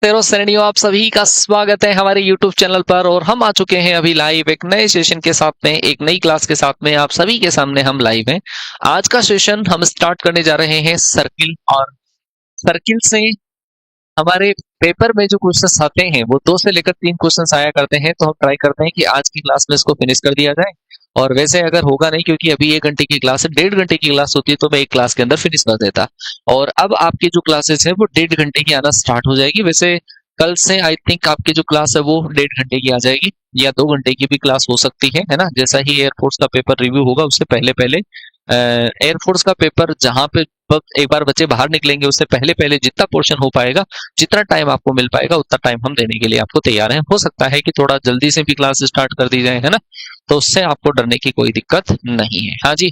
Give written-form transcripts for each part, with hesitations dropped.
तेरह श्रेणियों आप सभी का स्वागत है हमारे YouTube चैनल पर। और हम आ चुके हैं अभी लाइव एक नए सेशन के साथ में, एक नई क्लास के साथ में। आप सभी के सामने हम लाइव हैं। आज का सेशन हम स्टार्ट करने जा रहे हैं सर्किल। और सर्किल से हमारे पेपर में जो क्वेश्चंस आते हैं वो 2 से लेकर 3 क्वेश्चंस आया करते हैं, तो हम ट्राई करते हैं कि आज की क्लास में इसको फिनिश कर दिया जाए। और वैसे अगर होगा नहीं, क्योंकि अभी 1 घंटे की क्लास है, 1.5 घंटे की क्लास होती है, तो मैं 1 क्लास के अंदर फिनिश कर देता। और अब आपकी जो क्लासेस है वो 1.5 घंटे की आना स्टार्ट हो जाएगी। वैसे कल से आई थिंक आपकी जो क्लास है वो 1.5 घंटे की आ जाएगी, या 2 घंटे की भी क्लास हो सकती है ना। जैसा ही एयरफोर्स का पेपर रिव्यू होगा उससे पहले पहले एयरफोर्स का पेपर जहां पे एक बार बच्चे बाहर निकलेंगे उससे पहले पहले जितना पोर्शन हो पाएगा, जितना टाइम आपको मिल पाएगा, उतना टाइम हम देने के लिए आपको तैयार हैं। हो सकता है कि थोड़ा जल्दी से भी क्लास स्टार्ट कर दी जाए, है ना, तो उससे आपको डरने की कोई दिक्कत नहीं है। हाँ जी,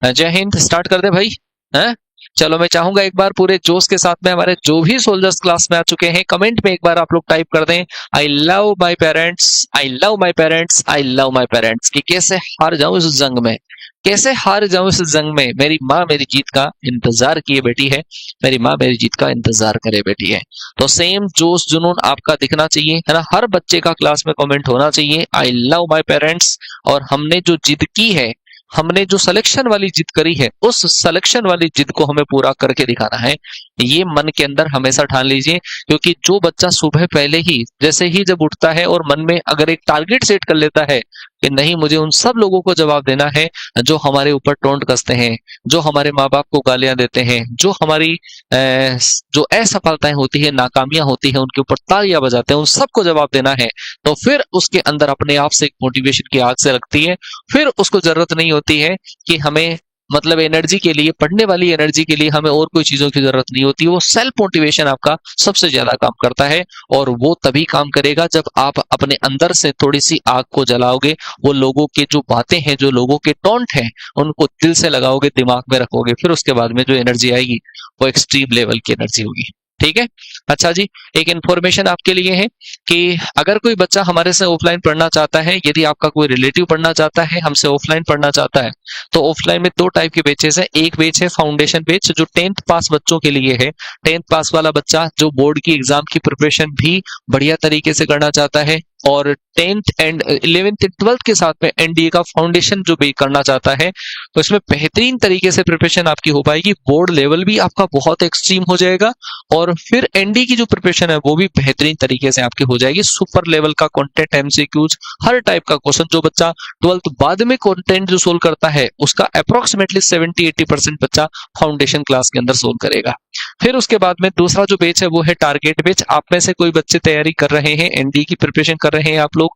जय हिंद। स्टार्ट कर दे भाई। हैं? चलो, मैं चाहूंगा एक बार पूरे जोश के साथ में हमारे जो भी सोल्जर्स क्लास में आ चुके हैं, कमेंट में एक बार आप लोग टाइप कर दें, I love my parents, I love my parents, I love my parents. कि कैसे हार जाऊं इस जंग में, कैसे हार जाऊं इस जंग में। मेरी माँ मेरी जीत का इंतजार किए बैठी है, मेरी माँ मेरी जीत का इंतजार करे बैठी है। तो सेम जोश जुनून आपका दिखना चाहिए, है ना। हर बच्चे का क्लास में कमेंट होना चाहिए, आई लव माई पेरेंट्स। और हमने जो जिद की है, हमने जो सिलेक्शन वाली जिद करी है, उस सिलेक्शन वाली जिद को हमें पूरा करके दिखाना है। ये मन के अंदर हमेशा ठान लीजिए। क्योंकि जो बच्चा सुबह पहले ही, जैसे ही जब उठता है और मन में अगर एक टारगेट सेट कर लेता है कि नहीं, मुझे उन सब लोगों को जवाब देना है जो हमारे ऊपर टोंट कसते हैं, जो हमारे माँ बाप को गालियां देते हैं, जो हमारी जो असफलताएं होती है, नाकामियां होती है, उनके ऊपर तालियां बजाते हैं, उन सबको जवाब देना है। तो फिर उसके अंदर अपने आप से एक मोटिवेशन की आग से लगती है। फिर उसको जरूरत नहीं होती है कि हमें, मतलब एनर्जी के लिए, पढ़ने वाली एनर्जी के लिए हमें और कोई चीजों की जरूरत नहीं होती। वो सेल्फ मोटिवेशन आपका सबसे ज्यादा काम करता है। और वो तभी काम करेगा जब आप अपने अंदर से थोड़ी सी आग को जलाओगे। वो लोगों के जो बातें हैं, जो लोगों के टॉन्ट हैं, उनको दिल से लगाओगे, दिमाग में रखोगे। फिर उसके बाद में जो एनर्जी आएगी वो एक्सट्रीम लेवल की एनर्जी होगी। ठीक है। अच्छा जी, एक इंफॉर्मेशन आपके लिए है कि अगर कोई बच्चा हमारे से ऑफलाइन पढ़ना चाहता है, यदि आपका कोई रिलेटिव पढ़ना चाहता है, हमसे ऑफलाइन पढ़ना चाहता है, तो ऑफलाइन में 2 टाइप के बैचेस है। एक बैच है फाउंडेशन बैच, जो 10th पास बच्चों के लिए है। 10th पास वाला बच्चा जो बोर्ड की एग्जाम की प्रिपरेशन भी बढ़िया तरीके से करना चाहता है, और 10th and 11th and 12th के साथ में एनडीए का फाउंडेशन जो भी करना चाहता है, तो इसमें बेहतरीन तरीके से प्रिपरेशन आपकी हो पाएगी। बोर्ड लेवल भी आपका बहुत एक्सट्रीम हो जाएगा, और फिर एनडी की जो प्रिपरेशन है वो भी बेहतरीन तरीके से आपकी हो जाएगी। सुपर लेवल का कंटेंट, एमसीक्यूज, हर टाइप का क्वेश्चन। जो बच्चा 12th बाद में कंटेंट जो सोल्व करता है, उसका अप्रोक्सीमेटली 70-80% बच्चा फाउंडेशन क्लास के अंदर सोल्व करेगा। फिर उसके बाद में दूसरा जो बेच है वो है टारगेट बेच। आप में से कोई बच्चे तैयारी कर रहे हैं, एनडी की प्रिपरेशन कर रहे हैं आप लोग,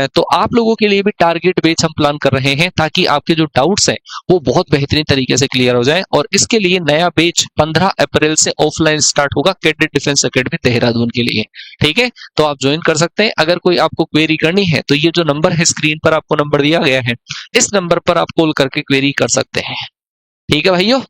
तो आप लोगों के लिए भी टारगेट बेच हम प्लान कर रहे हैं, ताकि आपके जो डाउट्स हैं वो बहुत बेहतरीन तरीके से क्लियर हो जाए। और इसके लिए नया बेच 15 अप्रैल से ऑफलाइन स्टार्ट होगा, कैडेट डिफेंस एकेडमी देहरादून के लिए। ठीक है, तो आप ज्वाइन कर सकते हैं। अगर कोई आपको क्वेरी करनी है तो ये जो नंबर है स्क्रीन पर, आपको नंबर दिया गया है, इस नंबर पर आप कॉल करके क्वेरी कर सकते हैं। ठीक है भाइयों,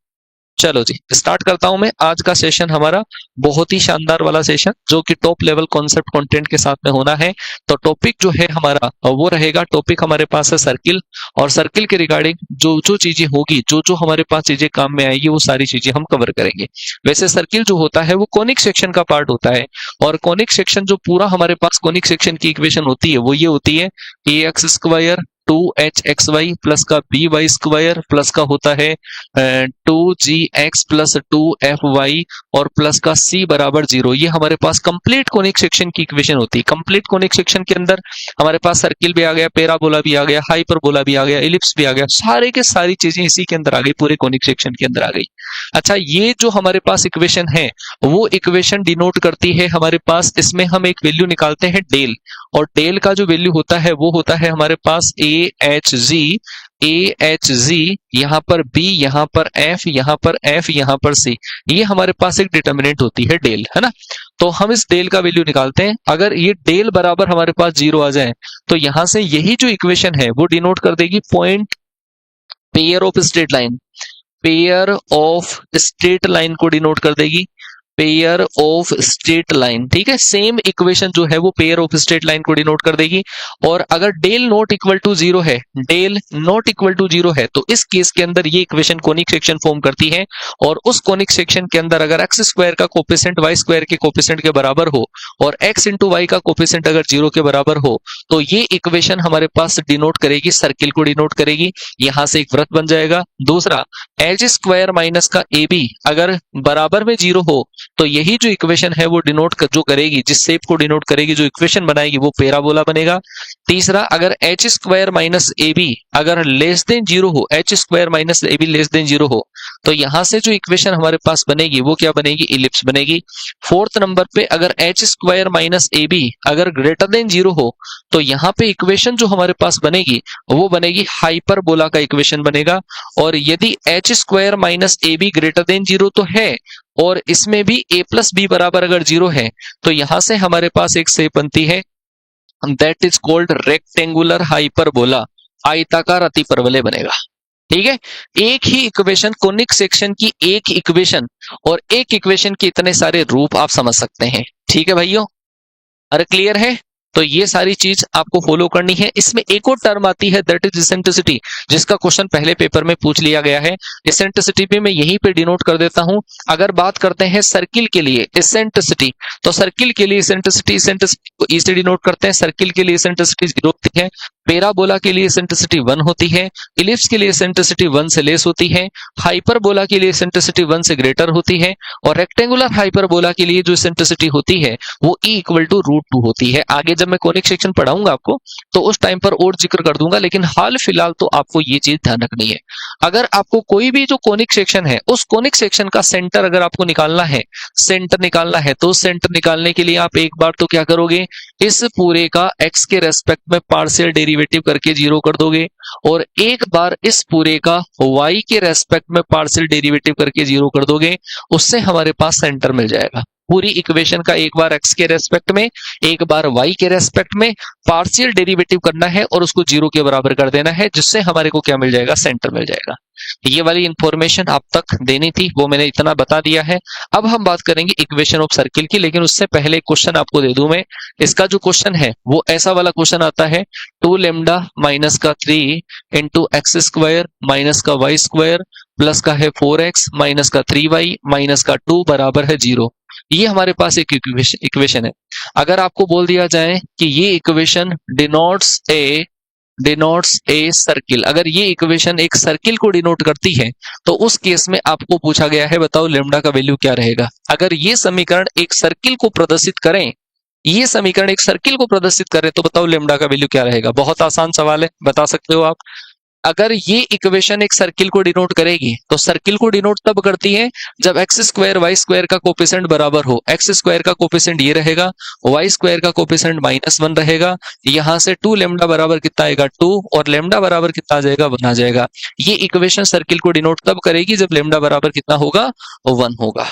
चलो जी स्टार्ट करता हूं मैं। आज का सेशन हमारा बहुत ही शानदार वाला सेशन, जो कि टॉप लेवल कॉन्सेप्ट कंटेंट के साथ में होना है। तो टॉपिक जो है हमारा वो रहेगा, टॉपिक हमारे पास है सर्किल। और सर्किल के रिगार्डिंग जो जो चीजें होगी, जो जो हमारे पास चीजें काम में आएगी, वो सारी चीजें हम कवर करेंगे। वैसे सर्किल जो होता है वो कोनिक सेक्शन का पार्ट होता है। और कोनिक सेक्शन जो पूरा हमारे पास कोनिक सेक्शन की इक्वेशन होती है वो ये होती है, ए एक्स स्क्वायर 2hxy प्लस का by स्क्वायर प्लस का होता है 2gx प्लस 2fy और प्लस का c बराबर 0। ये हमारे पास कंप्लीट कोनिक सेक्शन की इक्वेशन होती है। कंप्लीट कोनिक सेक्शन के अंदर हमारे पास सर्किल भी आ गया, पैराबोला भी आ गया, हाइपरबोला भी आ गया, एलिप्स भी आ गया, सारे के सारी चीजें इसी के अंदर आ गई, पूरे कोनिक सेक्शन के अंदर आ गई। अच्छा, ये जो हमारे पास इक्वेशन है वो इक्वेशन डिनोट करती है हमारे पास, इसमें हम एक वैल्यू निकालते हैं डेल। और डेल का जो वैल्यू होता है वो होता है हमारे पास ए एच जी, यहाँ पर बी, यहाँ पर एफ, यहाँ पर एफ, यहाँ पर सी। ये हमारे पास एक डिटर्मिनेंट होती है डेल, है ना। तो हम इस डेल का वैल्यू निकालते हैं। अगर ये डेल बराबर हमारे पास 0 आ जाए, तो यहां से यही जो इक्वेशन है वो डिनोट कर देगी point pair of straight line, pair of straight line को डिनोट कर देगी। पेयर ऑफ स्ट्रेट लाइन, ठीक है। सेम इक्वेशन जो है वो पेयर ऑफ स्ट्रेट लाइन को डिनोट कर देगी। और अगर del not equal to zero है, del not equal to zero है, तो इस केस के अंदर ये इक्वेशन कोनिक सेक्शन फॉर्म करती है। और उस कोनिक सेक्शन के अंदर अगर एक्स स्क्वायर का कोफिशिएंट वाई स्क्वायर के कोफिशिएंट के बराबर हो और एक्स इंटू वाई का कोफिशिएंट अगर जीरो के बराबर हो, तो ये इक्वेशन हमारे पास डिनोट करेगी, सर्किल को डिनोट करेगी। यहां से एक वृत्त बन जाएगा। दूसरा, एच स्क्वायर माइनस का ए बी अगर बराबर में जीरो हो, तो यही जो इक्वेशन है वो डिनोट जो करेगी, जिस शेप को डिनोट करेगी, जो इक्वेशन बनाएगी, वो पैराबोला बनेगा। तीसरा, अगर h square minus a b अगर लेस देन जीरो हो, h square minus a b less than zero हो, तो यहां से जो इक्वेशन हमारे पास बनेगी वो क्या बनेगी, इलिप्स बनेगी। फोर्थ नंबर पे, अगर h square minus a b अगर ग्रेटर देन जीरो हो, तो यहां पे इक्वेशन जो हमारे पास बनेगी वो बनेगी हाइपरबोला का इक्वेशन बनेगा। और यदि H square minus a be greater than zero तो है, और इसमें भी a प्लस बी बराबर अगर जीरो है, तो यहां से हमारे पास एक शेप बनती है, that is called rectangular hyperbola, आयताकार अतिपरवलय बनेगा। ठीक है, एक ही इक्वेशन, कोनिक सेक्शन की एक इक्वेशन, और एक इक्वेशन के इतने सारे रूप आप समझ सकते हैं। ठीक है भाइयों, अरे क्लियर है? तो ये सारी चीज आपको फॉलो करनी है। इसमें एक और टर्म आती है, दैट इज इसेंट्रिसिटी, जिसका क्वेश्चन पहले पेपर में पूछ लिया गया है। इसेंट्रिसिटी भी मैं यहीं पे डिनोट कर देता हूं। अगर बात करते हैं सर्किल के लिए इसेंट्रिसिटी, तो सर्किल के लिए इसेंट्रिसिटी को ई से डिनोट करते हैं। सर्किल के लिए इसेंट्रिसिटी 0 होती है, पैराबोला के लिए इसेंट्रिसिटी 1 होती है, इलिप्स के लिए इसेंट्रिसिटी 1 से लेस होती है, हाइपरबोला के लिए इसेंट्रिसिटी 1 से ग्रेटर होती है, और रेक्टेंगुलर हाइपरबोला के लिए जो इसेंट्रिसिटी होती है वो E इक्वल टू √2 होती है। आगे जब मैं कोनिक सेक्शन पढ़ाऊंगा आपको, तो उस टाइम पर और जिक्र कर दूंगा, लेकिन हाल फिलहाल तो आपको ये चीज ध्यान रखनी है। अगर आपको कोई भी जो कोनिक सेक्शन है, उस कोनिक सेक्शन का सेंटर अगर आपको निकालना है, सेंटर निकालना है, तो सेंटर निकालने के लिए आप एक बार तो क्या करोगे, इस पूरे का x के रेस्पेक्ट में पार्शियल डेरिवेटिव करके 0 कर दोगे, और एक बार इस पूरे का y के रेस्पेक्ट में पार्शियल डेरिवेटिव करके 0 कर दोगे। उससे हमारे पास सेंटर मिल जाएगा। पूरी इक्वेशन का एक बार x के रेस्पेक्ट में, एक बार y के रेस्पेक्ट में पार्शियल डेरिवेटिव करना है और उसको 0 के बराबर कर देना है, जिससे हमारे को क्या मिल जाएगा, सेंटर मिल जाएगा। ये वाली इंफॉर्मेशन आप तक देनी थी, वो मैंने इतना बता दिया है। अब हम बात करेंगे इक्वेशन ऑफ सर्किल की, लेकिन उससे पहले क्वेश्चन आपको दे दूं मैं। इसका जो क्वेश्चन है वो ऐसा वाला क्वेश्चन आता है, 2 लैम्डा माइनस का 3 इंटू एक्स स्क्वायर माइनस का वाई स्क्वायर प्लस का है 4x माइनस का 3y माइनस का 2 बराबर है 0। ये हमारे पास एक इक्वेशन है। अगर आपको बोल दिया जाए कि ये इक्वेशन डिनोट्स ए सर्किल, अगर ये इक्वेशन एक सर्किल को डिनोट करती है, तो उस केस में आपको पूछा गया है, बताओ लैम्डा का वैल्यू क्या रहेगा। अगर ये समीकरण एक सर्किल को प्रदर्शित करें, ये समीकरण एक सर्किल को प्रदर्शित करें, तो बताओ लैम्डा का वैल्यू क्या रहेगा। बहुत आसान सवाल है, बता सकते हो आप। अगर ये इक्वेशन एक सर्किल को डिनोट करेगी, तो सर्किल को डिनोट तब करती है जब एक्स स्क्वायर वाई स्क्वायर का कोफिशिएंट बराबर हो। एक्स स्क्वायर का कोफिशिएंट ये रहेगा, वाई स्क्वायर का कोफिशिएंट -1 रहेगा। यहां से 2 लैम्डा बराबर कितना आएगा, 2, और लैम्डा बराबर कितना आ जाएगा, 1 आ जाएगा। ये इक्वेशन सर्किल को डिनोट तब करेगी जब लैम्डा बराबर कितना होगा, 1 होगा।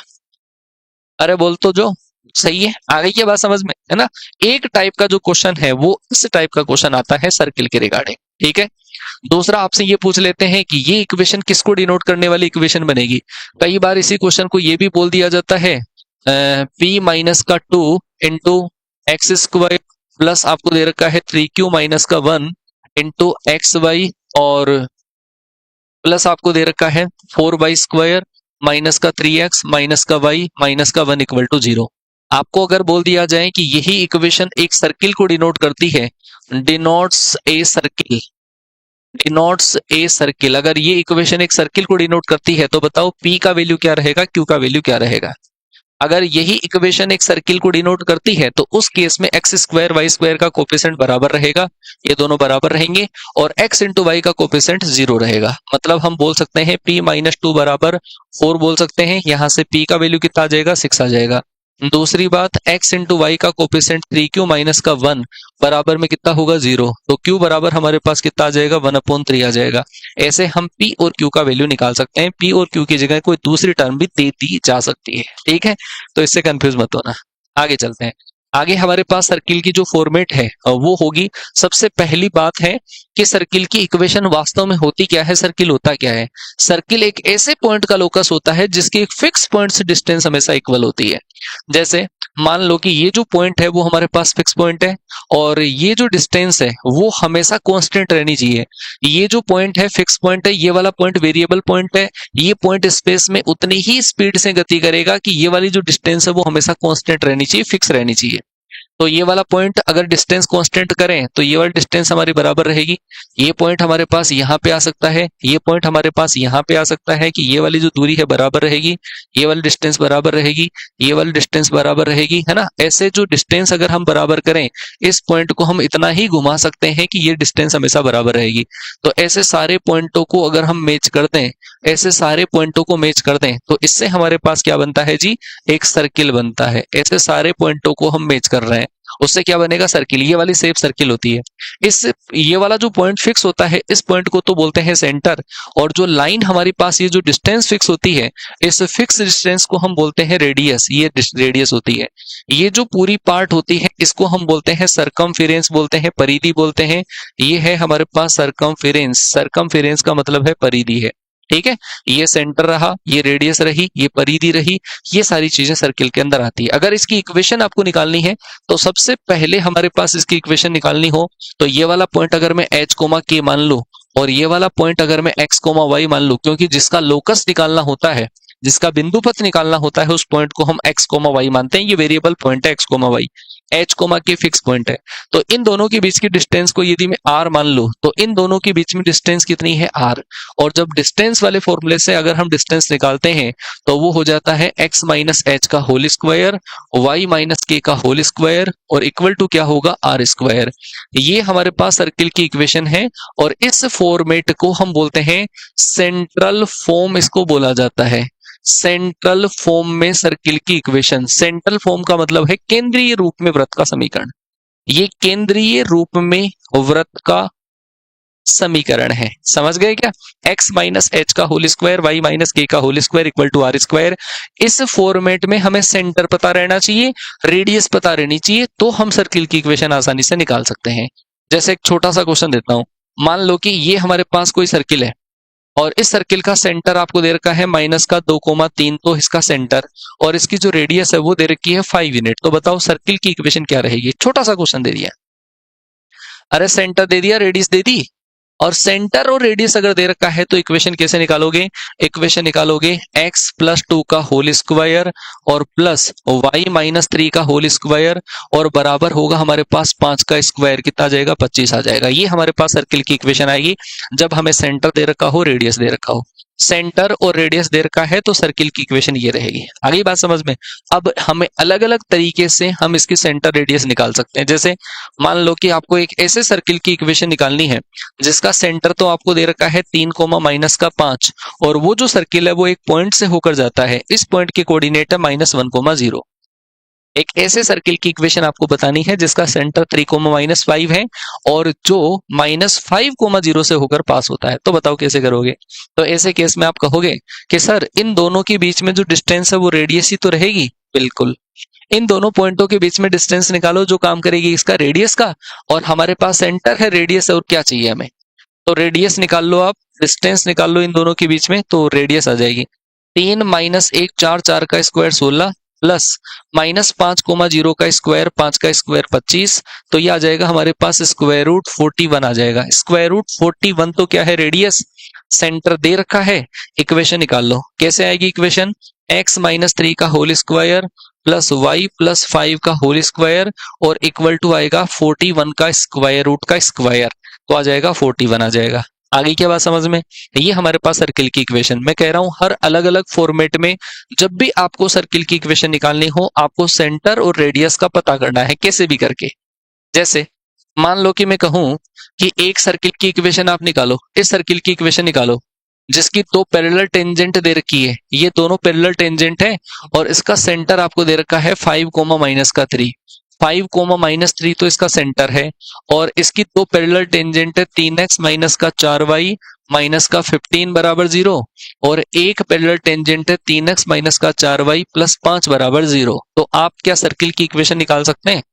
अरे बोल तो जो सही है, आ गई क्या बात समझ में, है ना। एक टाइप का जो क्वेश्चन है वो इस टाइप का क्वेश्चन आता है सर्किल के रिगार्डिंग। ठीक है, दूसरा आपसे ये पूछ लेते हैं कि ये इक्वेशन किसको डिनोट करने वाली इक्वेशन बनेगी। कई बार इसी क्वेश्चन को ये भी बोल दिया जाता है, p माइनस का 2 इंटू एक्स स्क्वायर प्लस आपको दे रखा है 3q माइनस का 1 इंटू एक्स वाई, और प्लस आपको दे रखा है 4y स्क्वायर माइनस का 3x माइनस का y माइनस का 1 इक्वल टू 0। आपको अगर बोल दिया जाए कि यही इक्वेशन एक सर्किल को डिनोट करती है, डिनोट्स ए सर्किल, अगर ये इक्वेशन एक सर्किल को डिनोट करती है, तो बताओ p का वैल्यू क्या रहेगा, q का वैल्यू क्या रहेगा। अगर यही इक्वेशन एक सर्किल को डिनोट करती है, तो उस केस में एक्स स्क्वायर वाई स्क्वायर का कोफिशिएंट बराबर रहेगा, ये दोनों बराबर रहेंगे, और x इंटू वाई का कोफिशिएंट 0 रहेगा। मतलब हम बोल सकते हैं p माइनस 2 बराबर 4 बोल सकते हैं। यहां से p का वैल्यू कितना आ जाएगा, 6 आ जाएगा। दूसरी बात, x इंटू वाई का कोफिशिएंट 3q माइनस का 1 बराबर में कितना होगा, 0, तो q बराबर हमारे पास कितना आ जाएगा, 1/3 आ जाएगा। ऐसे हम p और q का वैल्यू निकाल सकते हैं। p और q की जगह कोई दूसरी टर्म भी दे दी जा सकती है। ठीक है, तो इससे कंफ्यूज मत होना। आगे चलते हैं। आगे हमारे पास सर्किल की जो फॉर्मेट है वो होगी, सबसे पहली बात है कि कि सर्किल की इक्वेशन वास्तव में होती क्या है, सर्किल होता क्या है। सर्किल एक ऐसे पॉइंट का लोकस होता है जिसकी एक फिक्स पॉइंट से डिस्टेंस हमेशा इक्वल होती है। जैसे मान लो कि ये जो पॉइंट है वो हमारे पास फिक्स पॉइंट है और ये जो डिस्टेंस है वो हमेशा कांस्टेंट रहनी चाहिए। ये जो पॉइंट है फिक्स पॉइंट है, ये वाला पॉइंट वेरिएबल पॉइंट है। ये पॉइंट स्पेस में उतनी ही स्पीड से गति करेगा कि ये वाली जो डिस्टेंस है वो हमेशा कांस्टेंट रहनी चाहिए, फिक्स रहनी चाहिए। तो ये वाला पॉइंट अगर डिस्टेंस कांस्टेंट करें तो ये वाली डिस्टेंस हमारी बराबर रहेगी। ये पॉइंट हमारे पास यहाँ पे आ सकता है, ये पॉइंट हमारे पास यहाँ पे आ सकता है कि ये वाली जो दूरी है बराबर रहेगी, ये वाली डिस्टेंस बराबर रहेगी, ये वाली डिस्टेंस बराबर रहेगी, है ना। ऐसे जो डिस्टेंस अगर हम बराबर करें, इस पॉइंट को हम इतना ही घुमा सकते हैं कि ये डिस्टेंस हमेशा बराबर रहेगी। तो ऐसे सारे पॉइंटों को अगर हम मैच कर दें, ऐसे सारे पॉइंटों को मैच कर दें तो इससे हमारे पास क्या बनता है जी, एक सर्किल बनता है। ऐसे सारे पॉइंटों को हम मैच कर रहे हैं, उससे क्या बनेगा, सर्किल। ये वाली शेप सर्किल होती है। इस ये वाला जो पॉइंट फिक्स होता है, इस पॉइंट को तो बोलते हैं सेंटर। और जो लाइन हमारे पास, ये जो डिस्टेंस फिक्स होती है, इस फिक्स डिस्टेंस को हम बोलते हैं रेडियस। ये रेडियस होती है। ये जो पूरी पार्ट होती है इसको हम बोलते हैं सरकमफेरेंस, बोलते हैं परिधि बोलते हैं। ये है हमारे पास सरकमफेरेंस। सरकमफेरेंस का मतलब है परिधि है, ठीक है। ये सेंटर रहा, ये रेडियस रही, ये परिधि रही, ये सारी चीजें सर्किल के अंदर आती है। अगर इसकी इक्वेशन आपको निकालनी है तो सबसे पहले हमारे पास इसकी इक्वेशन निकालनी हो तो ये वाला पॉइंट अगर मैं h कोमा k मान लूं और ये वाला पॉइंट अगर मैं x कोमा y मान लूं, क्योंकि जिसका लोकस निकालना होता है, जिसका बिंदु पथ निकालना होता है, उस पॉइंट को हम x कोमा y मानते हैं। ये वेरिएबल पॉइंट है x comma y, h comma k fix point है। तो इन दोनों के बीच की डिस्टेंस को यदि मैं r मान लूं तो इन दोनों के बीच में डिस्टेंस कितनी है, r। और जब डिस्टेंस वाले फॉर्मूले से अगर हम डिस्टेंस निकालते हैं तो वो हो जाता है x माइनस h का whole square, y minus k का होल स्क्वायर और इक्वल टू क्या होगा, r स्क्वायर। ये हमारे पास सर्किल की इक्वेशन है और इस फॉर्मेट को हम बोलते हैं सेंट्रल फॉर्म, इसको बोला जाता है सेंट्रल फॉर्म में सर्किल की इक्वेशन। सेंट्रल फॉर्म का मतलब है केंद्रीय रूप में वृत्त का समीकरण। ये केंद्रीय रूप में वृत्त का समीकरण है, समझ गए क्या। x माइनस एच का whole square, y minus k का whole square equal to r square. इस फॉर्मेट में हमें सेंटर पता रहना चाहिए, रेडियस पता रहनी चाहिए, तो हम सर्किल की इक्वेशन आसानी से निकाल सकते हैं। जैसे एक छोटा सा क्वेश्चन देता हूं, मान लो कि ये हमारे पास कोई सर्किल है और इस सर्किल का सेंटर आपको दे रखा है माइनस का 2,3, तो इसका सेंटर, और इसकी जो रेडियस है वो दे रखी है 5 यूनिट। तो बताओ सर्किल की इक्वेशन क्या रहेगी। छोटा सा क्वेश्चन दे दिया, अरे सेंटर दे दिया, रेडियस दे दी, और सेंटर और रेडियस अगर दे रखा है तो इक्वेशन कैसे निकालोगे। इक्वेशन निकालोगे x प्लस 2 का होल स्क्वायर और प्लस y माइनस 3 का होल स्क्वायर और बराबर होगा हमारे पास 5 का स्क्वायर, कितना आ जाएगा, 25 आ जाएगा। ये हमारे पास सर्किल की इक्वेशन आएगी जब हमें सेंटर दे रखा हो, रेडियस दे रखा हो। सेंटर और रेडियस दे रखा है तो सर्किल की इक्वेशन ये रहेगी। आगे बात समझ में। अब हमें अलग अलग तरीके से हम इसकी सेंटर रेडियस निकाल सकते हैं। जैसे मान लो कि आपको एक ऐसे सर्किल की इक्वेशन निकालनी है जिसका सेंटर तो आपको दे रखा है 3 कोमा माइनस का 5 और वो जो सर्किल है वो एक पॉइंट से होकर जाता है, इस पॉइंट के कोऑर्डिनेट है -1,0। एक ऐसे सर्किल की इक्वेशन आपको बतानी है जिसका सेंटर 3,-5 है और जो -5,0 से होकर पास होता है। तो बताओ कैसे करोगे। तो ऐसे केस में आप कहोगे कि सर इन दोनों के बीच में जो डिस्टेंस है वो रेडियस ही तो रहेगी। बिल्कुल, इन दोनों पॉइंटों के बीच में डिस्टेंस निकालो, जो काम करेगी इसका रेडियस का, और हमारे पास सेंटर है, रेडियस है, और क्या चाहिए हमें, तो रेडियस निकाल लो आप, डिस्टेंस निकाल लो इन दोनों के बीच में, तो रेडियस आ जाएगी 3 माइनस 1 4 का स्क्वायर 16 प्लस -5,0 का स्क्वायर 5 का स्क्वायर 25, तो ये आ जाएगा हमारे पास स्क्वायर रूट 41 आ जाएगा। स्क्वायर रूट 41 तो क्या है, रेडियस। सेंटर दे रखा है, इक्वेशन निकाल लो। कैसे आएगी इक्वेशन, x माइनस 3 का whole square plus y plus 5 का होल स्क्वायर और इक्वल टू आएगा 41 का स्क्वायर रूट का स्क्वायर, तो आ जाएगा 41 आ जाएगा। आगे क्या बात समझ में। ये हमारे पास सर्किल की इक्वेशन। मैं कह रहा हूं हर अलग अलग फॉर्मेट में जब भी आपको सर्किल की इक्वेशन निकालनी हो, आपको सेंटर और रेडियस का पता करना है, कैसे भी करके। जैसे मान लो कि मैं कहूं कि एक सर्किल की इक्वेशन आप निकालो, इस सर्किल की इक्वेशन निकालो जिसकी 2 पैरेलल टेंजेंट दे रखी है, ये दोनों पैरेलल टेंजेंट है और इसका सेंटर आपको दे रखा है 5 कोमा माइनस का 3, 5 कोमा माइनस 3 तो इसका सेंटर है, और इसकी 2 पैरेलल टेंजेंट है 3x माइनस का 4y माइनस का 15 बराबर 0 और एक पैरेलल टेंजेंट है 3x माइनस का 4y प्लस 5 बराबर 0। तो आप क्या सर्किल की इक्वेशन निकाल सकते हैं।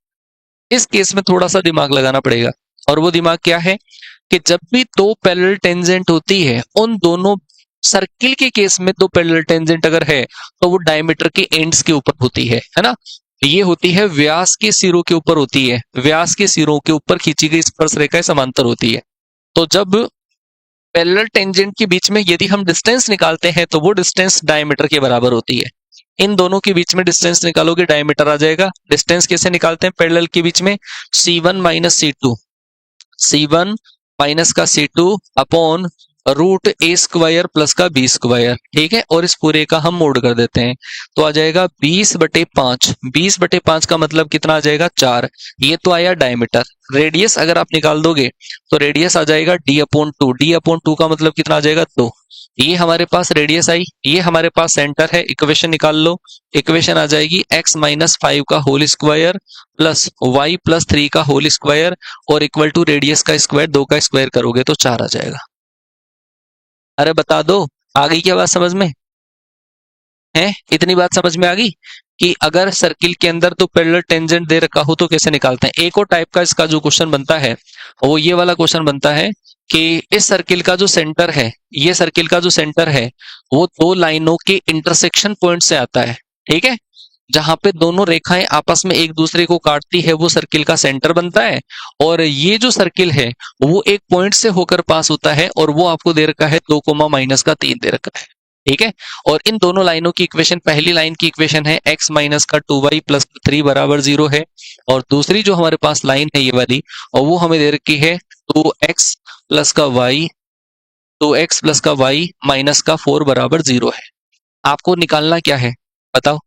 इस केस में थोड़ा सा दिमाग लगाना पड़ेगा, और वो दिमाग क्या है, कि जब भी दो पैरेलल टेंजेंट होती है, उन दोनों सर्किल के केस में दो पैरेलल टेंजेंट अगर है तो वो डायमीटर के एंड्स के ऊपर होती है ना। ये होती है व्यास के सिरों के ऊपर होती है, व्यास के सिरों के ऊपर खींची गई स्पर्श रेखाएं समांतर होती है। तो जब पैरेलल टेंजेंट के बीच में यदि हम डिस्टेंस निकालते हैं तो वो डिस्टेंस डायमीटर के बराबर होती है। इन दोनों के बीच में डिस्टेंस निकालोगे डायमीटर आ जाएगा। डिस्टेंस कैसे निकालते हैं पैरेलल के बीच में? C1 minus C2, C1 minus का C2 अपॉन रूट ए स्क्वायर प्लस का बी स्क्वायर, ठीक है। और इस पूरे का हम मोड कर देते हैं तो आ जाएगा 20/5। 20/5 का मतलब कितना आ जाएगा? 4। ये तो आया डायमीटर। रेडियस अगर आप निकाल दोगे तो रेडियस आ जाएगा d/2। d/2 का मतलब कितना आ जाएगा? 2। ये हमारे पास रेडियस आई, ये हमारे पास सेंटर है। इक्वेशन निकाल लो। इक्वेशन आ जाएगी x माइनस 5 का whole square plus y plus 3 का होल स्क्वायर और इक्वल टू रेडियस का स्क्वायर, 2 का स्क्वायर करोगे तो 4 आ जाएगा। अरे बता दो, आ गई क्या बात समझ में? है इतनी बात समझ में आ गई कि अगर सर्किल के अंदर तो पैरेलल टेंजेंट दे रखा हो तो कैसे निकालते हैं। एक और टाइप का इसका जो क्वेश्चन बनता है वो ये वाला क्वेश्चन बनता है कि इस सर्किल का जो सेंटर है, ये सर्किल का जो सेंटर है वो दो लाइनों के इंटरसेक्शन पॉइंट से आता है, ठीक है। जहां पे दोनों रेखाएं आपस में एक दूसरे को काटती है वो सर्किल का सेंटर बनता है। और ये जो सर्किल है वो एक पॉइंट से होकर पास होता है और वो आपको दे रखा है 2 माइनस का 3 दे रखा है, ठीक है। और इन दोनों लाइनों की इक्वेशन, पहली लाइन की इक्वेशन है x माइनस का 2y प्लस 3 बराबर 0 है। और दूसरी जो हमारे पास लाइन है ये वाली, और वो हमें दे रखी है 2x प्लस का y, 2x प्लस का y माइनस का 4 बराबर 0 है। आपको निकालना क्या है बताओ?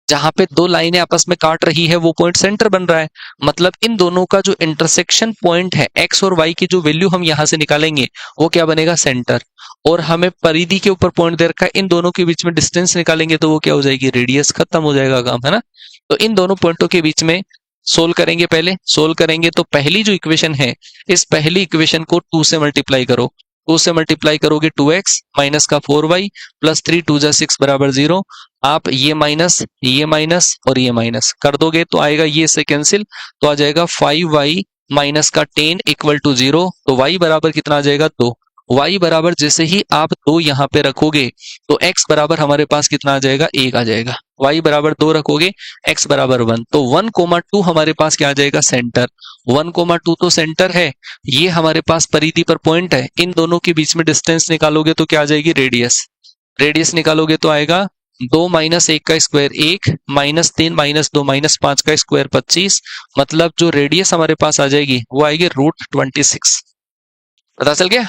जहां पे दो लाइनें आपस में काट रही है वो पॉइंट सेंटर बन रहा है। मतलब इन दोनों का जो इंटरसेक्शन पॉइंट है x और y की जो वैल्यू हम यहां से निकालेंगे वो क्या बनेगा? सेंटर। और हमें परिधि के ऊपर पॉइंट दे रखा है, इन दोनों के बीच में डिस्टेंस निकालेंगे तो वो क्या हो जाएगी? रेडियस। खत्म हो जाएगा काम, है ना। तो इन दोनों पॉइंटों के बीच में सोल्व करेंगे। पहले सोल्व करेंगे तो पहली जो इक्वेशन है, इस पहली इक्वेशन को 2 से मल्टीप्लाई करो। 2 से मल्टीप्लाई करोगे 2x माइनस का 4y प्लस 3 2 जा 6 बराबर 0। आप ये माइनस और ये माइनस कर दोगे तो आएगा ये से कैंसिल, तो आ जाएगा 5y माइनस का 10 इक्वल टू 0। तो y बराबर कितना आ जाएगा? 2। y बराबर जैसे ही आप 2 यहाँ पे रखोगे तो x बराबर हमारे पास कितना आ जाएगा? 1 आ जाएगा। y बराबर 2 रखोगे, x बराबर 1, तो 1,2 हमारे पास क्या आ जाएगा? सेंटर। 1,2 तो सेंटर है, ये हमारे पास परिधि पर पॉइंट है। इन दोनों के बीच में डिस्टेंस निकालोगे तो क्या आ जाएगी? रेडियस। रेडियस निकालोगे तो आएगा 2 माइनस 1 का स्क्वायर 1, माइनस 3 माइनस 2 माइनस 5 का स्क्वायर 25। मतलब जो रेडियस हमारे पास आ जाएगी वो आएगी √26। पता चल गया?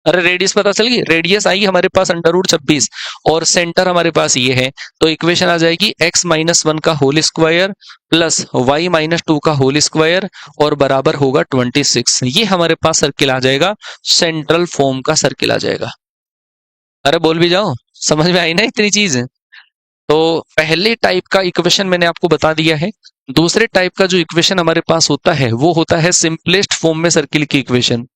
अरे रेडियस पता चल गई। रेडियस आई हमारे पास √26 और सेंटर हमारे पास ये है। तो इक्वेशन आ जाएगी x माइनस 1 का whole square plus y minus 2 का होल स्क्वायर और बराबर होगा 26। ये हमारे पास सर्किल आ जाएगा, सेंट्रल फॉर्म का सर्किल आ जाएगा। अरे बोल भी जाओ, समझ में आई ना इतनी चीज? तो पहले टाइप का इक्वेशन मैंने आपको बता दिया है। दूसरे टाइप का जो इक्वेशन हमारे पास होता है वो होता है सिंपलेस्ट फॉर्म में सर्किल की इक्वेशन।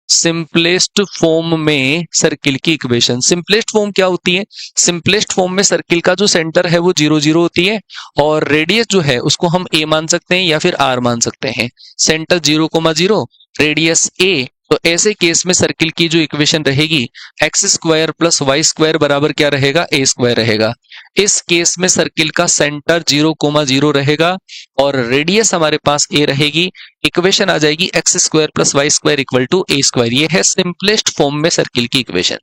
सिंपलेस्ट फॉर्म में सर्किल की इक्वेशन। सिंपलेस्ट फॉर्म क्या होती है? सिंपलेस्ट फॉर्म में सर्किल का जो सेंटर है वो 0 0 होती है और रेडियस जो है उसको हम a मान सकते हैं या फिर r मान सकते हैं। Centre 0,0, radius a। तो ऐसे केस में सर्किल की जो इक्वेशन रहेगी x square plus y square बराबर क्या रहेगा? ए स्क्वायर रहेगा। इस केस में सर्किल का सेंटर 0,0 रहेगा और रेडियस हमारे पास ए रहेगी। इक्वेशन आ जाएगी x square plus y square equal to a square. ये है सिंपलेस्ट फॉर्म में सर्किल की इक्वेशन।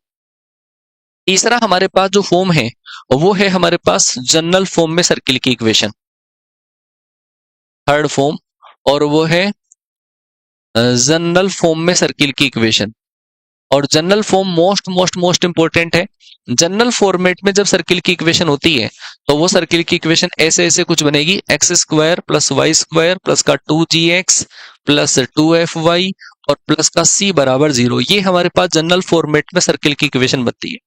तीसरा हमारे पास जो फॉर्म है वो है हमारे पास जनरल फॉर्म में सर्किल की इक्वेशन, थर्ड फॉर्म, और वो है जनरल फॉर्म में सर्किल की इक्वेशन। और जनरल फॉर्म मोस्ट इंपॉर्टेंट है। जनरल फॉर्मेट में जब सर्किल की इक्वेशन होती है तो वो सर्किल की इक्वेशन ऐसे ऐसे कुछ बनेगी, x square plus y square plus का 2gx प्लस 2fy और प्लस का c बराबर 0। ये हमारे पास जनरल फॉर्मेट में सर्किल की इक्वेशन बनती है।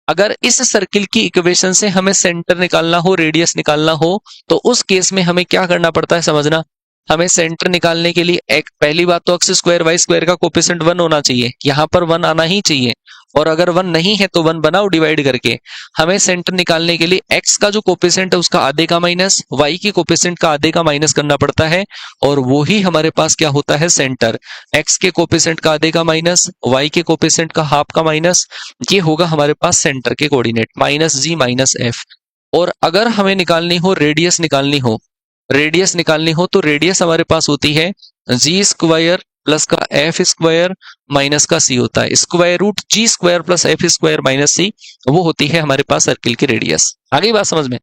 अगर इस सर्किल की इक्वेशन से हमें सेंटर निकालना हो, रेडियस निकालना हो, तो उस केस में हमें क्या करना पड़ता है समझना। हमें सेंटर निकालने के लिए एक पहली बात तो एक्स स्क्वायर वाई स्क्वायर का कोफिशिएंट 1 होना चाहिए, यहां पर 1 आना ही चाहिए। और अगर 1 नहीं है तो 1 बनाओ डिवाइड करके। हमें सेंटर निकालने के लिए x का जो कोफिशिएंट है उसका आधे का माइनस, y की कोफिशिएंट का आधे का माइनस करना पड़ता है, और वो ही हमारे पास क्या होता है सेंटर। x के कोफिशिएंट का आधे का माइनस, y के कोफिशिएंट का हाफ का माइनस, ये होगा हमारे पास सेंटर के कोऑर्डिनेट -g-f। और अगर हमें निकालनी हो रेडियस निकालनी हो तो रेडियस हमारे पास होती है जी स्क्वायर प्लस का एफ स्क्वायर माइनस का सी होता है। Square root G square plus F square minus C, वो होती है हमारे पास सर्किल की रेडियस। आ गई बात समझ में?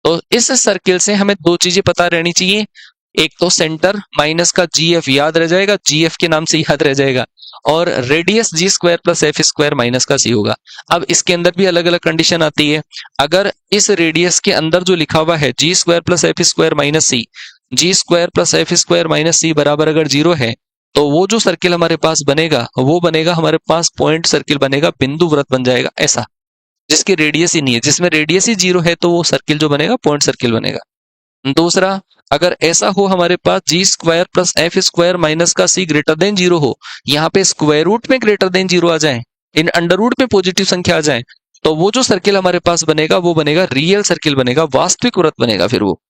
तो इस सर्किल से हमें दो चीजें पता रहनी चाहिए, एक तो सेंटर माइनस का जी एफ याद रह जाएगा, जी एफ के नाम से याद रह जाएगा, और radius G square plus F square minus का सी होगा। अब इसके अंदर भी अलग अलग कंडीशन आती है। अगर इस रेडियस के अंदर जो लिखा हुआ है जी square plus F square minus c, g square plus F square minus c बराबर अगर 0 है, तो वो जो सर्किल हमारे पास बनेगा वो बनेगा हमारे पास पॉइंट सर्किल बनेगा, बिंदु वृत्त बन जाएगा ऐसा, जिसकी रेडियस ही नहीं है। जिसमें रेडियस ही 0 है तो वो सर्किल जो बनेगा पॉइंट सर्किल बनेगा। दूसरा, अगर ऐसा हो हमारे पास g square plus F square minus का सी ग्रेटर देन 0 हो, यहाँ पे स्क्वायर रूट में ग्रेटर देन 0 आ जाए, इन अंडर रूट में पॉजिटिव संख्या आ जाए, तो वो जो सर्किल हमारे पास बनेगा वो बनेगा रियल सर्किल बनेगा, वास्तविक वृत्त बनेगा फिर वो।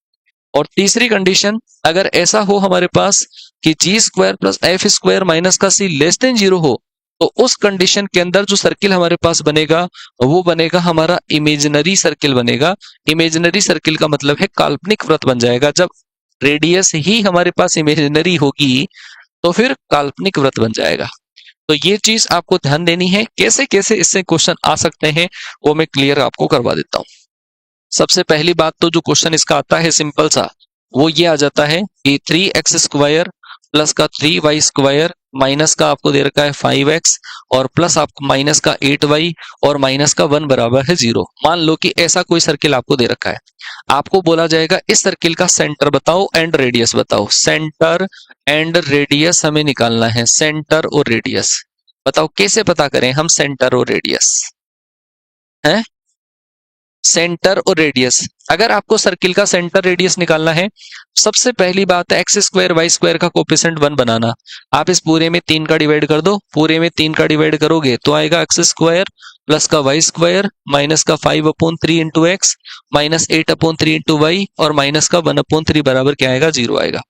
और तीसरी कंडीशन, अगर ऐसा हो हमारे पास कि g square plus F square minus का सी लेस देन 0 हो, तो उस कंडीशन के अंदर जो सर्किल हमारे पास बनेगा वो बनेगा हमारा इमेजिनरी सर्किल बनेगा। इमेजिनरी सर्किल का मतलब है काल्पनिक वृत्त बन जाएगा। जब रेडियस ही हमारे पास इमेजिनरी होगी तो फिर काल्पनिक वृत्त बन जाएगा। तो ये चीज आपको ध्यान देनी है। कैसे कैसे इससे क्वेश्चन आ सकते हैं वो मैं क्लियर आपको करवा देता हूं। सबसे पहली बात तो जो क्वेश्चन इसका आता है सिंपल सा, वो ये आ जाता है कि 3x स्क्वायर प्लस का 3y स्क्वायर माइनस का आपको दे रखा है 5x और प्लस आपको माइनस का 8y और माइनस का 1 बराबर है 0। मान लो कि ऐसा कोई सर्किल आपको दे रखा है, आपको बोला जाएगा इस सर्किल का सेंटर बताओ एंड रेडियस बताओ। सेंटर एंड रेडियस हमें निकालना है, सेंटर और रेडियस। बताओ कैसे पता करें हम सेंटर और रेडियस है? सेंटर और रेडियस, अगर आपको सर्किल का सेंटर रेडियस निकालना है, सबसे पहली बात है एक्स स्क्वायर वाई स्क्वायर का कोफिशिएंट 1 बनाना। आप इस पूरे में 3 का डिवाइड कर दो, पूरे में 3 का डिवाइड करोगे तो आएगा एक्स स्क्वायर प्लस का वाई स्क्वायर माइनस का 5/3 into x minus 8/3 into y और माइनस का 1/3 बराबर क्या आएगा 0 आएगा।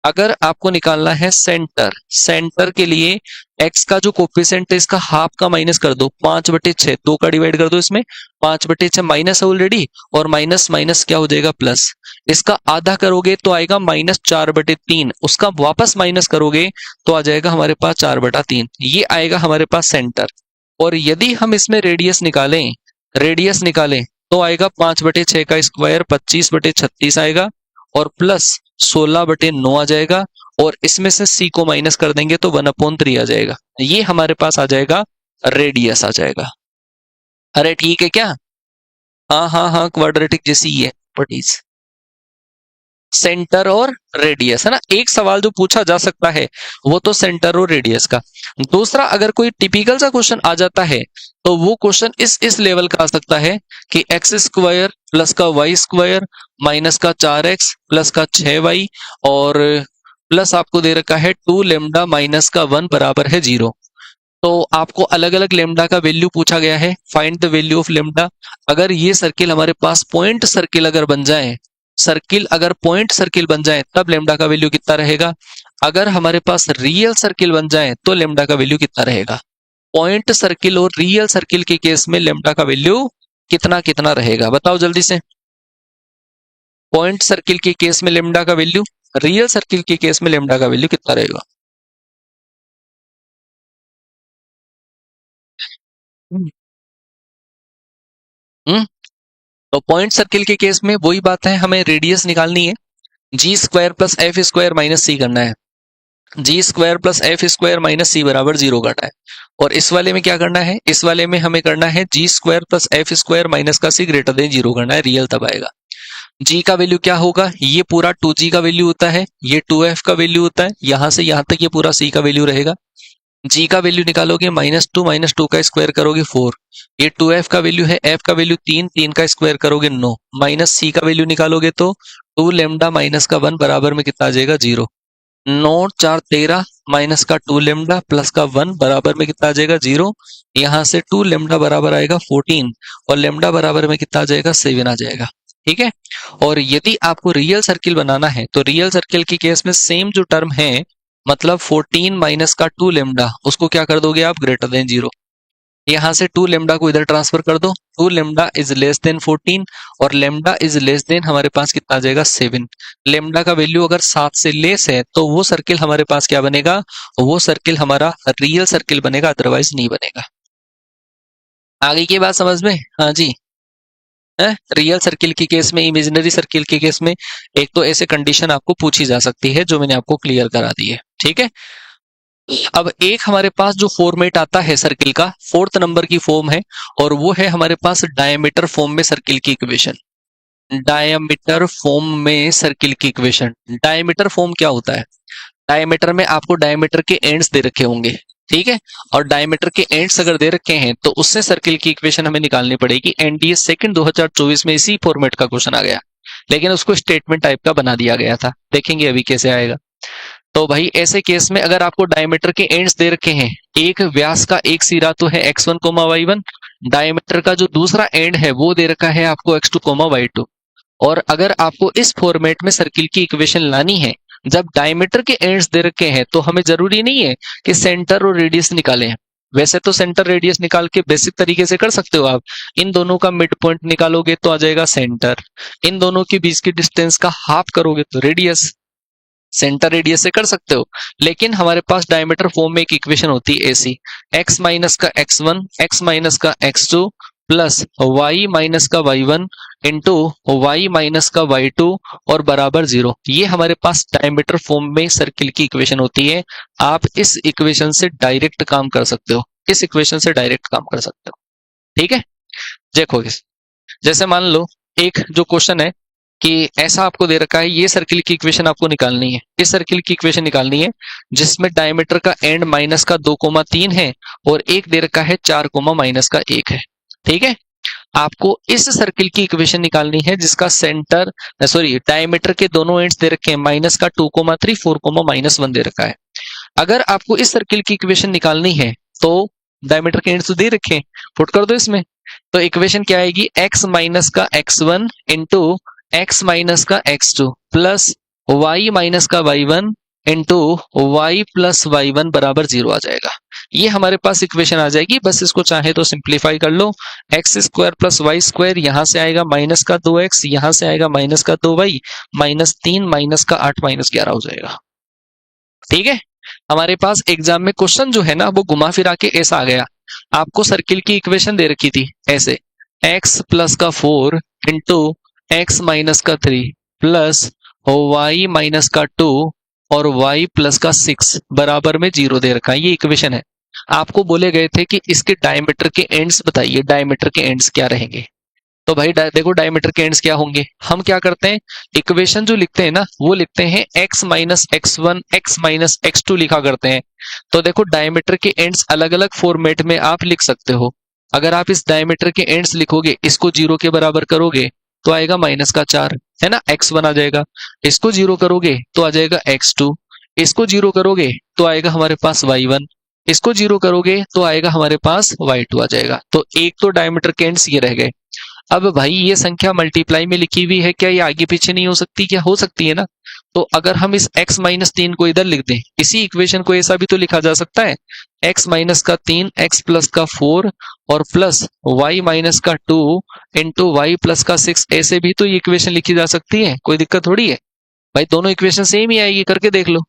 अगर आपको निकालना है सेंटर, सेंटर के लिए x का जो कोफिशिएंट है इसका हाफ का माइनस कर दो, 5/6, 2 का डिवाइड कर दो इसमें, 5/6 माइनस है ऑलरेडी और माइनस माइनस क्या हो जाएगा प्लस। इसका आधा करोगे तो आएगा -4/3, उसका वापस माइनस करोगे तो आ जाएगा हमारे पास 4/3, ये आएगा हमारे पास सेंटर। और यदि हम इसमें रेडियस निकालें तो आएगा 5/6 का स्क्वायर 25/36 आएगा और प्लस 16/9 आ जाएगा और इसमें से c को माइनस कर देंगे तो 1/3 आ जाएगा। ये हमारे पास आ जाएगा रेडियस आ जाएगा। अरे ठीक है क्या? हाँ हाँ हाँ, क्वाड्रेटिक जैसी ही है प्रॉपर्टीज। सेंटर और रेडियस है ना, एक सवाल जो पूछा जा सकता है वो तो सेंटर और रेडियस का। दूसरा, अगर कोई टिपिकल सा क्वेश्चन आ जाता है तो वो क्वेश्चन इस लेवल का आ सकता है कि एक्स स्क्वायर प्लस का वाई स्क्वायर माइनस का 4x प्लस का 6y और प्लस आपको दे रखा है 2 लेमडा माइनस का 1 बराबर है 0। तो आपको अलग अलग लेमडा का वैल्यू पूछा गया है, find the value of lambda. अगर ये सर्किल हमारे पास पॉइंट सर्किल अगर बन जाए, अगर पॉइंट सर्किल बन जाए तब लेमडा का वैल्यू कितना रहेगा। अगर हमारे पास रियल सर्किल बन जाए तो लेमडा का वैल्यू कितना रहेगा। पॉइंट सर्किल और रियल सर्किल के केस में लेमडा का वैल्यू कितना कितना रहेगा, बताओ जल्दी से। पॉइंट सर्किल के केस में लेमडा का वैल्यू, रियल सर्किल के केस में लेमडा का वैल्यू कितना रहेगा। हम्म तो पॉइंट सर्किल के केस में वही बात है, हमें रेडियस निकालनी है, जी square plus F square minus c करना है। जी square plus F square minus c बराबर 0 करना है। और इस वाले में क्या करना है, इस वाले में हमें करना है जी square plus F square minus का सी ग्रेटर देन 0 करना है, रियल तब आएगा। जी का वैल्यू क्या होगा, ये पूरा 2g का वैल्यू होता है, ये 2f का वैल्यू होता है, यहां से यहां तक ये पूरा c का वैल्यू रहेगा। g का वैल्यू निकालोगे -2 का स्क्वायर करोगे 4, ये 2f का वैल्यू है, f का वैल्यू 3 का स्क्वायर करोगे 9, माइनस c का वैल्यू निकालोगे तो 2 लेमडा माइनस का 1 बराबर में कितना आ जाएगा 0। 9 4 13 माइनस का 2 लेमडा प्लस का 1 बराबर में कितना आ जाएगा 0। यहाँ से 2 लेमडा बराबर आएगा 14 और लेमडा बराबर में कितना आ जाएगा 7 आ जाएगा। ठीक है। और यदि आपको रियल सर्किल बनाना है तो रियल सर्किल के केस में सेम जो टर्म है, मतलब 14 माइनस का 2 लेमडा, उसको क्या कर दोगे आप, ग्रेटर देन 0। यहां से 2 लेमडा को इधर ट्रांसफर कर दो, 2 लेमडा इज लेस देन 14 और लेमडा इज लेस देन हमारे पास कितना आ जाएगा 7। लेमडा का वैल्यू अगर 7 से लेस है तो वो सर्किल हमारे पास क्या बनेगा, वो सर्किल हमारा रियल सर्किल बनेगा, अदरवाइज नहीं बनेगा। आगे की बात समझ में? हाँ जी। रियल सर्किल के केस में, इमेजिनरी सर्किल के केस में एक तो ऐसे कंडीशन आपको पूछी जा सकती है जो मैंने आपको क्लियर करा दी है। ठीक है। अब एक हमारे पास जो फॉर्मेट आता है सर्किल का, 4th नंबर की फॉर्म है और वो है हमारे पास डायमीटर फॉर्म में सर्किल की इक्वेशन। डायमीटर फॉर्म में सर्किल की इक्वेशन। डायमीटर फॉर्म क्या होता है? डायमीटर में आपको डायमीटर के एंड्स दे रखे होंगे, ठीक है, और डायमीटर के एंड्स अगर दे रखे हैं तो उससे सर्किल की इक्वेशन हमें निकालनी पड़ेगी। एनडीए सेकंड 2024 में इसी फॉर्मेट का क्वेश्चन आ गया, लेकिन उसको स्टेटमेंट टाइप का बना दिया गया था। देखेंगे अभी कैसे आएगा। तो भाई ऐसे केस में अगर आपको डायमीटर के एंड्स दे रखे हैं, एक व्यास का एक सिरा तो है x1, y1, डायमीटर का जो दूसरा एंड है वो दे रखा है आपको x2, y2। और अगर आपको इस फॉर्मेट में सर्किल की इक्वेशन लानी है, जब डायमीटर के एंड्स दे रखे हैं तो हमें जरूरी नहीं है कि सेंटर और रेडियस निकालें। वैसे तो सेंटर रेडियस निकाल के बेसिक तरीके से कर सकते हो आप। इन दोनों का मिड पॉइंट निकालोगे तो आ जाएगा सेंटर, इन दोनों के बीच की डिस्टेंस का हाफ करोगे तो रेडियस, सेंटर रेडियस से कर सकते हो। लेकिन हमारे पास डायमीटर फॉर्म में एक इक्वेशन होती है ऐसी, x माइनस का x1, x माइनस का x2 प्लस y माइनस का y1 इंटू y माइनस का y2 और बराबर 0। ये हमारे पास डायमीटर फॉर्म में सर्किल की इक्वेशन होती है। आप इस इक्वेशन से डायरेक्ट काम कर सकते हो, इस इक्वेशन से डायरेक्ट काम कर सकते हो। ठीक है। देखो जैसे मान लो एक जो क्वेश्चन है कि ऐसा आपको दे रखा है, ये सर्किल की इक्वेशन आपको निकालनी है, इस सर्किल की इक्वेशन निकालनी है जिसमें डायमीटर का एंड माइनस का 2,3 है और एक दे रखा है 4, माइनस का 1 है। ठीक है। आपको इस सर्किल की इक्वेशन निकालनी है जिसका सेंटर, सॉरी, डायमीटर के दोनों एंड्स दे रखे हैं, माइनस का 2,3, 4, -1 दे रखा है। अगर आपको इस सर्किल की इक्वेशन निकालनी है तो डायमीटर के एंड्स तो दे रखे हैं, पुट कर दो इसमें। तो इक्वेशन क्या आएगी, x माइनस का x1 इंटू x माइनस का x2 प्लस y माइनस का y1 into y plus y1 बराबर 0 आ जाएगा। ये हमारे पास इक्वेशन आ जाएगी। बस इसको चाहे तो सिंप्लीफाई कर लो, x square plus y square, यहां से आएगा माइनस का 2x, यहां से आएगा माइनस का 2y, -3 माइनस का 8 -11 हो जाएगा। ठीक है। हमारे पास एग्जाम में क्वेश्चन जो है ना वो घुमा फिरा के ऐसा आ गया, आपको सर्किल की इक्वेशन दे रखी थी ऐसे, x प्लस का 4 इंटू एक्स माइनस का 3 प्लस y माइनस का 2 और y प्लस का 6 बराबर में 0 दे रखा है। ये इक्वेशन है। आपको बोले गए थे कि इसके डायमीटर के एंड्स बताइए, डायमीटर के एंड्स क्या रहेंगे। तो भाई देखो डायमीटर के एंड्स क्या होंगे। हम क्या करते हैं, इक्वेशन जो लिखते हैं ना वो लिखते हैं x minus x1 x minus x2 लिखा करते हैं। तो देखो डायमीटर के एंड्स अलग अलग फॉर्मेट में आप लिख सकते हो। अगर आप इस डायमीटर के एंड्स लिखोगे, इसको 0 के बराबर करोगे तो आएगा माइनस का 4, है ना, x1 आ जाएगा। इसको 0 करोगे तो आ जाएगा x2, इसको 0 करोगे तो आएगा हमारे पास y1, इसको 0 करोगे तो आएगा हमारे पास y2 आ जाएगा। तो एक तो डायमीटर के एंड्स ये रह गए। अब भाई ये संख्या मल्टीप्लाई में लिखी हुई है, क्या ये आगे पीछे नहीं हो सकती? क्या हो सकती है ना। तो अगर हम इस x माइनस 3 को इधर लिख दें, इसी इक्वेशन को ऐसा भी तो लिखा जा सकता है, x माइनस का 3 x प्लस का 4 और प्लस y माइनस का 2 इंटू y प्लस का 6, ऐसे भी तो ये इक्वेशन लिखी जा सकती है, कोई दिक्कत थोड़ी है भाई। दोनों इक्वेशन सेम ही आएगी, करके देख लो।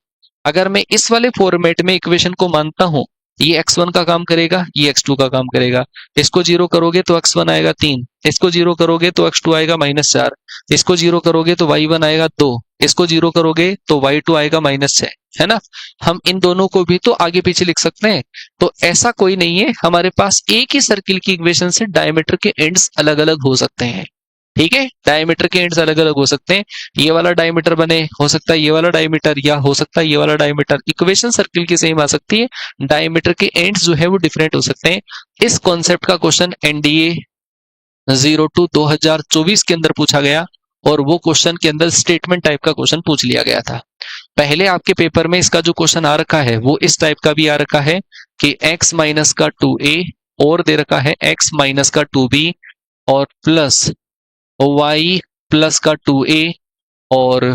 अगर मैं इस वाले फॉर्मेट में इक्वेशन को मानता हूं, ये x1 का काम करेगा, ये x2 का काम करेगा। इसको 0 करोगे तो x1 आएगा 3, इसको 0 करोगे तो x2 आएगा -4, इसको 0 करोगे तो y1 आएगा 2, इसको 0 करोगे तो y2 आएगा -6, है ना। हम इन दोनों को भी तो आगे पीछे लिख सकते हैं। तो ऐसा कोई नहीं है, हमारे पास एक ही सर्किल की इक्वेशन से डायमीटर के एंड्स अलग अलग हो सकते हैं। ठीक है, डायमीटर के एंड्स अलग अलग हो सकते हैं। ये वाला डायमीटर बने, हो सकता है ये वाला डायमीटर, या हो सकता है ये वाला डायमीटर। इक्वेशन सर्किल की सेम आ सकती है, डायमीटर के एंड्स जो है वो डिफरेंट हो सकते हैं। इस कॉन्सेप्ट का क्वेश्चन एनडीए 02 2024 के अंदर पूछा गया और वो क्वेश्चन के अंदर स्टेटमेंट टाइप का क्वेश्चन पूछ लिया गया था। पहले आपके पेपर में इसका जो क्वेश्चन आ रखा है वो इस टाइप का भी आ रखा है कि x माइनस का 2a और दे रखा है x माइनस का 2b और प्लस y प्लस का 2a और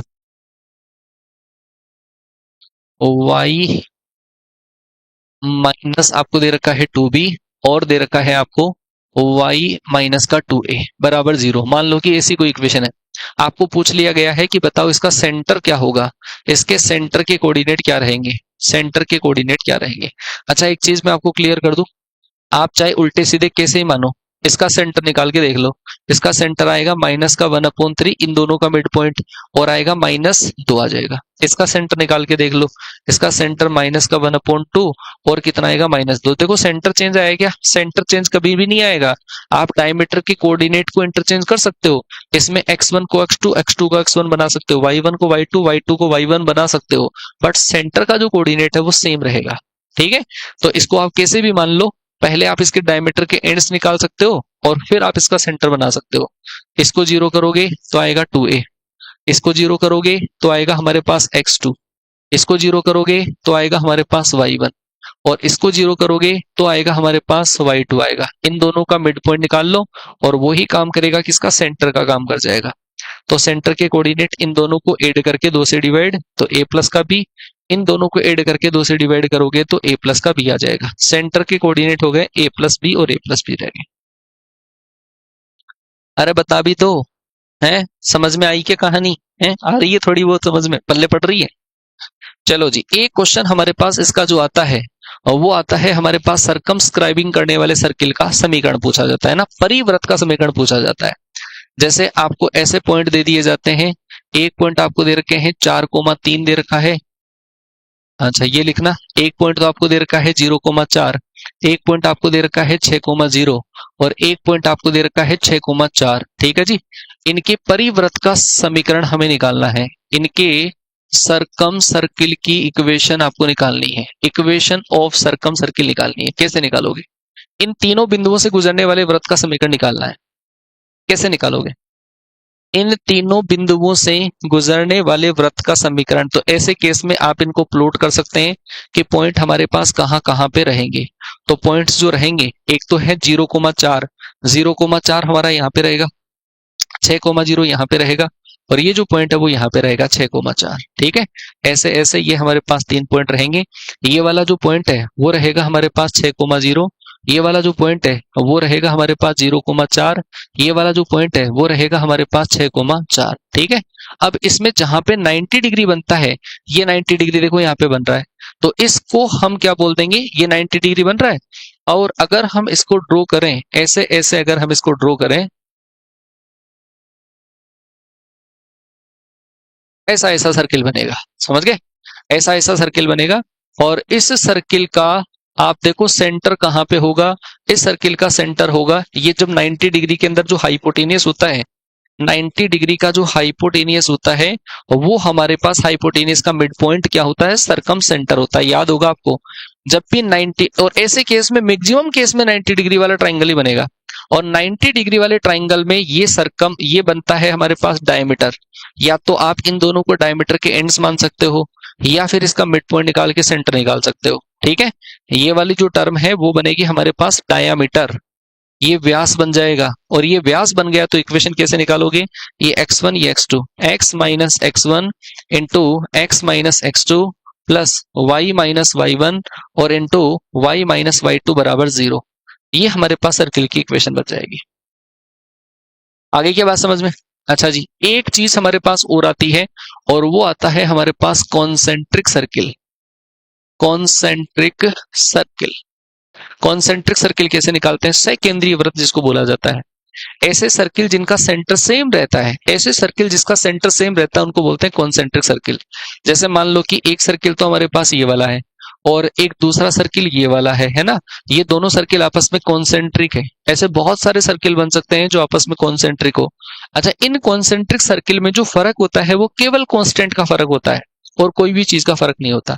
y माइनस आपको दे रखा है 2b और दे रखा है आपको y माइनस का 2a बराबर 0। मान लो कि ऐसी कोई इक्वेशन है, आपको पूछ लिया गया है कि बताओ इसका सेंटर क्या होगा, इसके सेंटर के कोऑर्डिनेट क्या रहेंगे, सेंटर के कोऑर्डिनेट क्या रहेंगे। अच्छा एक चीज मैं आपको क्लियर कर दूं, आप चाहे उल्टे सीधे कैसे ही मानो, इसका सेंटर निकाल के देख लो। इसका सेंटर आएगा माइनस का 1/3, इन दोनों का मिड पॉइंट, और आएगा -2 आ जाएगा। इसका सेंटर निकाल के देख लो, इसका सेंटर माइनस का 1/2 और कितना आएगा -2। देखो सेंटर चेंज आएगा क्या? सेंटर चेंज कभी भी नहीं आएगा। आप डायमीटर के कोऑर्डिनेट को इंटरचेंज कर सकते हो, इसमें x1 को x2, x2 को x1 बना सकते हो, y1 को y2, y2 को y1 बना सकते हो, बट सेंटर का जो कोऑर्डिनेट है वो सेम रहेगा। ठीक है, तो इसको आप कैसे भी मान लो, पहले आप इसके डायमीटर के एंड्स निकाल सकते हो और फिर आप इसका सेंटर बना सकते हो। इसको 0 करोगे तो आएगा 2a, इसको 0 करोगे तो आएगा हमारे पास x2, इसको 0 करोगे तो आएगा हमारे पास y1 और इसको 0 करोगे तो आएगा हमारे पास y2 आएगा। इन दोनों का मिड पॉइंट निकाल लो और वही काम करेगा, किसका? सेंटर का काम कर जाएगा। तो सेंटर के कोऑर्डिनेट इन दोनों को ऐड करके 2 से डिवाइड, तो a प्लस का b, इन दोनों को ऐड करके 2 से डिवाइड करोगे तो a प्लस का b आ जाएगा। सेंटर के कोऑर्डिनेट हो गए a प्लस b और a प्लस b रह गए। अरे बता भी तो, है समझ में आई क्या कहानी? है आ रही है थोड़ी बहुत समझ में, पल्ले पड़ रही है? चलो जी, एक क्वेश्चन हमारे पास इसका जो आता है और वो आता है हमारे पास सरकमस्क्राइबिंग करने वाले सर्किल का समीकरण पूछा जाता है ना, परिव्रत का समीकरण पूछा जाता है। जैसे आपको ऐसे पॉइंट दे दिए जाते हैं, एक पॉइंट आपको दे रखे हैं 4,3 दे रखा है। अच्छा ये लिखना, एक पॉइंट तो आपको दे रखा है 0,4, एक पॉइंट आपको दे रखा है 6,0 और एक पॉइंट आपको दे रखा है 6,4। ठीक है जी, इनके परिव्रत का समीकरण हमें निकालना है, इनके सरकम सर्किल की इक्वेशन आपको निकालनी है, इक्वेशन ऑफ सरकम सर्किल निकालनी है। कैसे निकालोगे? इन तीनों बिंदुओं से गुजरने वाले वृत्त का समीकरण निकालना है। कैसे निकालोगे? इन तीनों बिंदुओं से गुजरने वाले वृत्त का समीकरण। तो ऐसे केस में आप इनको प्लॉट कर सकते हैं कि पॉइंट हमारे पास कहां कहां पे रहेंगे। तो पॉइंट्स जो रहेंगे, एक तो है 0,4, 0,4 हमारा यहाँ पे रहेगा, 6,0 यहाँ पे रहेगा और ये जो पॉइंट है वो यहाँ पे रहेगा 6,4। ठीक है, ऐसे ऐसे ये हमारे पास 3 पॉइंट रहेंगे। ये वाला जो पॉइंट है वो रहेगा हमारे पास 6,0, ये वाला जो पॉइंट है वो रहेगा हमारे पास 0,4, ये वाला जो पॉइंट है वो रहेगा हमारे पास 6,4। ठीक है, अब इसमें जहां पे 90 डिग्री बनता है, ये 90 डिग्री देखो यहाँ पे बन रहा है, तो इसको हम क्या बोल देंगे? ये 90 डिग्री बन रहा है। और अगर हम इसको ड्रॉ करें ऐसे ऐसे, अगर हम इसको ड्रॉ करें ऐसा ऐसा सर्किल बनेगा, समझ गए? ऐसा ऐसा सर्किल बनेगा और इस सर्किल का आप देखो सेंटर कहां पे होगा? इस सर्किल का सेंटर होगा ये जब 90 डिग्री के अंदर जो हाइपोटेनियस होता है, 90 डिग्री का जो हाइपोटेनियस होता है वो हमारे पास हाइपोटेनियस का मिड पॉइंट क्या होता है? सरकम सेंटर होता है। याद होगा आपको, जब भी 90, और ऐसे केस में मैक्सिमम केस में 90 डिग्री वाला ट्राइंगल ही बनेगा और 90 डिग्री वाले ट्राइंगल में ये सरकम ये बनता है हमारे पास डायमीटर। या तो आप इन दोनों को डायमीटर के एंड्स मान सकते हो या फिर इसका मिड पॉइंट निकाल के सेंटर निकाल सकते हो। ठीक है, ये वाली जो टर्म है वो बनेगी हमारे पास डायामीटर, ये व्यास बन जाएगा। और ये व्यास बन गया तो इक्वेशन कैसे निकालोगे? ये x1 ये x2, x minus x1 into x minus x2 plus y minus y1 और इंटू y माइनस y2 बराबर 0। ये हमारे पास सर्किल की इक्वेशन बच जाएगी। आगे क्या बात समझ में? अच्छा जी, एक चीज हमारे पास और आती है और वो आता है हमारे पास concentric circle. Concentric circle, concentric circle कैसे निकालते हैं? सकेंद्रीय वृत्त जिसको बोला जाता है। ऐसे सर्किल जिनका सेंटर सेम रहता है, ऐसे सर्किल जिसका सेंटर सेम रहता है उनको बोलते हैं कॉन्सेंट्रिक सर्किल। जैसे मान लो कि एक सर्किल तो हमारे पास ये वाला है और एक दूसरा सर्किल ये वाला है ना, ये दोनों सर्किल आपस में कॉन्सेंट्रिक है। ऐसे बहुत सारे सर्किल बन सकते हैं जो आपस में कॉन्सेंट्रिक हो। अच्छा, इन कॉन्सेंट्रिक सर्किल में जो फर्क होता है वो केवल कांस्टेंट का फर्क होता है और कोई भी चीज का फर्क नहीं होता।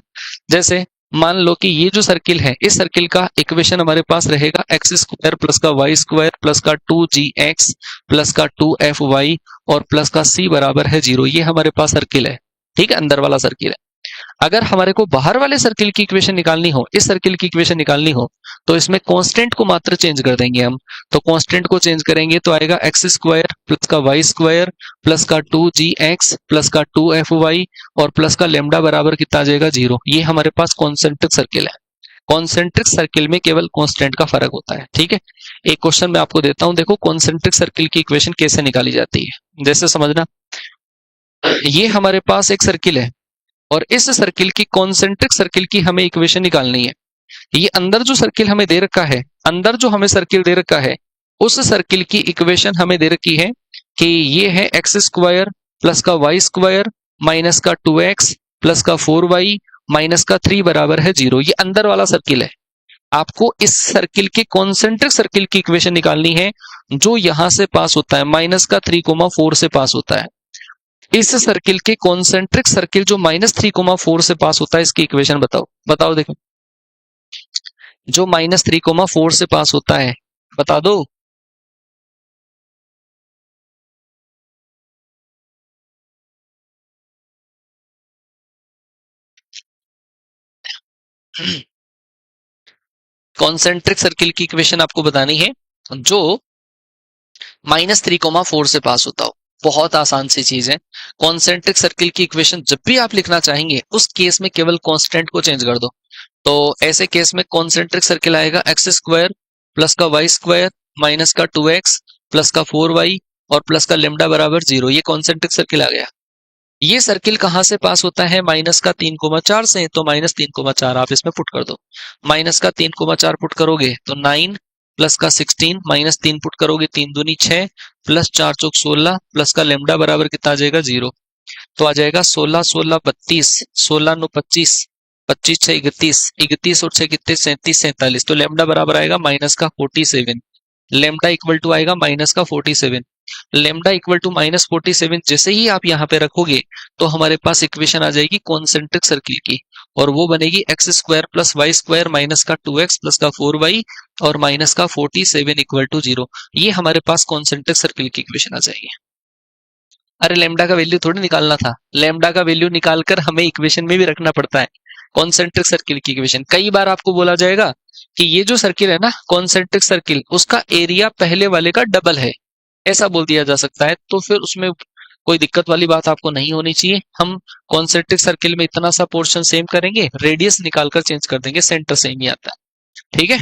जैसे मान लो कि ये जो सर्किल है, इस सर्किल का इक्वेशन हमारे पास रहेगा x² प्लस का y² प्लस का 2gx प्लस का 2fy और प्लस का c बराबर है 0। ये हमारे पास सर्किल है, ठीक है, अंदर वाला सर्किल है। अगर हमारे को बाहर वाले सर्किल की इक्वेशन निकालनी हो, इस सर्किल की इक्वेशन निकालनी हो, तो इसमें कांस्टेंट को मात्र चेंज कर देंगे हम। तो कांस्टेंट को चेंज करेंगे तो आएगा एक्स स्क्वायर प्लस का वाई स्क्वायर प्लस का 2gx प्लस का 2fy और प्लस का लेमडा बराबर कितना आ जाएगा 0। ये हमारे पास कॉन्सेंट्रिक सर्किल है। कॉन्सेंट्रिक सर्किल में केवल कांस्टेंट का फर्क होता है। ठीक है, एक क्वेश्चन मैं आपको देता हूं, देखो कॉन्सेंट्रिक सर्किल की इक्वेशन कैसे निकाली जाती है। जैसे समझना, ये हमारे पास एक सर्किल है और इस सर्किल की कॉन्सेंट्रिक सर्किल की हमें इक्वेशन निकालनी है। ये अंदर जो सर्किल हमें दे रखा है, अंदर जो हमें सर्किल दे रखा है, उस सर्किल की इक्वेशन हमें दे रखी है कि ये है एक्स स्क्वायर प्लस का वाई स्क्वायर माइनस का 2x प्लस का 4y माइनस का 3 बराबर है 0। ये अंदर वाला सर्किल है। आपको इस सर्किल के कॉन्सेंट्रिक सर्किल की इक्वेशन निकालनी है जो यहां से पास होता है, -3,4 से पास होता है। इस सर्किल के कॉन्सेंट्रिक सर्किल जो -3,4 से पास होता है, इसकी इक्वेशन बताओ। बताओ देखो, जो -3,4 से पास होता है, बता दो। कॉन्सेंट्रिक सर्किल की इक्वेशन आपको बतानी है जो -3,4 से पास होता हो। बहुत आसान सी चीज है। कॉन्सेंट्रिक सर्किल की इक्वेशन जब भी आप लिखना चाहेंगे, उस केस में केवल कांस्टेंट को चेंज कर दो। तो ऐसे केस में कॉन्सेंट्रिक सर्किल आएगा एक्स स्क्वायर प्लस का वाई स्क्वायर माइनस का 2x प्लस का 4y और प्लस का लेमडा बराबर 0। ये कॉन्सेंट्रिक सर्किल आ गया। ये सर्किल कहां से पास होता है? -3,4 से। तो -3,4 आप इसमें पुट कर दो। -3,4 पुट करोगे तो 9 प्लस का 16 -3 पुट करोगे 3 दूनी 6 प्लस 4 चौक 16 प्लस का लेमडा बराबर कितना आ जाएगा 0। तो आ जाएगा 16 16 32 16 9 25 25 6 31 31 और 6 कितने 37 47। तो लेमडा बराबर आएगा -47। लेमडा इक्वल टू आएगा -47। लेमडा इक्वल टू -47 जैसे ही आप यहाँ पे रखोगे तो हमारे पास इक्वेशन आ जाएगी कॉन्सेंट्रिक सर्किल की, और वो बनेगी x square plus y square minus का 2x प्लस का 4y और माइनस का 47 इक्वल टू 0। ये हमारे पास कॉन्सेंट्रिक सर्किल की इक्वेशन आ जाएगी। अरे लेमडा का वैल्यू थोड़ी निकालना था, लेमडा का वैल्यू निकालकर हमें इक्वेशन में भी रखना पड़ता है। कॉन्सेंट्रिक सर्किल की इक्वेशन कई बार आपको बोला जाएगा कि ये जो सर्किल है ना कॉन्सेंट्रिक सर्किल, उसका एरिया पहले वाले का डबल है, ऐसा बोल दिया जा सकता है। तो फिर उसमें कोई दिक्कत वाली बात आपको नहीं होनी चाहिए। हम कॉन्सेंट्रिक सर्किल में इतना सा पोर्शन सेम करेंगे, रेडियस निकालकर चेंज कर देंगे, सेंटर सेम ही आता है। ठीक है,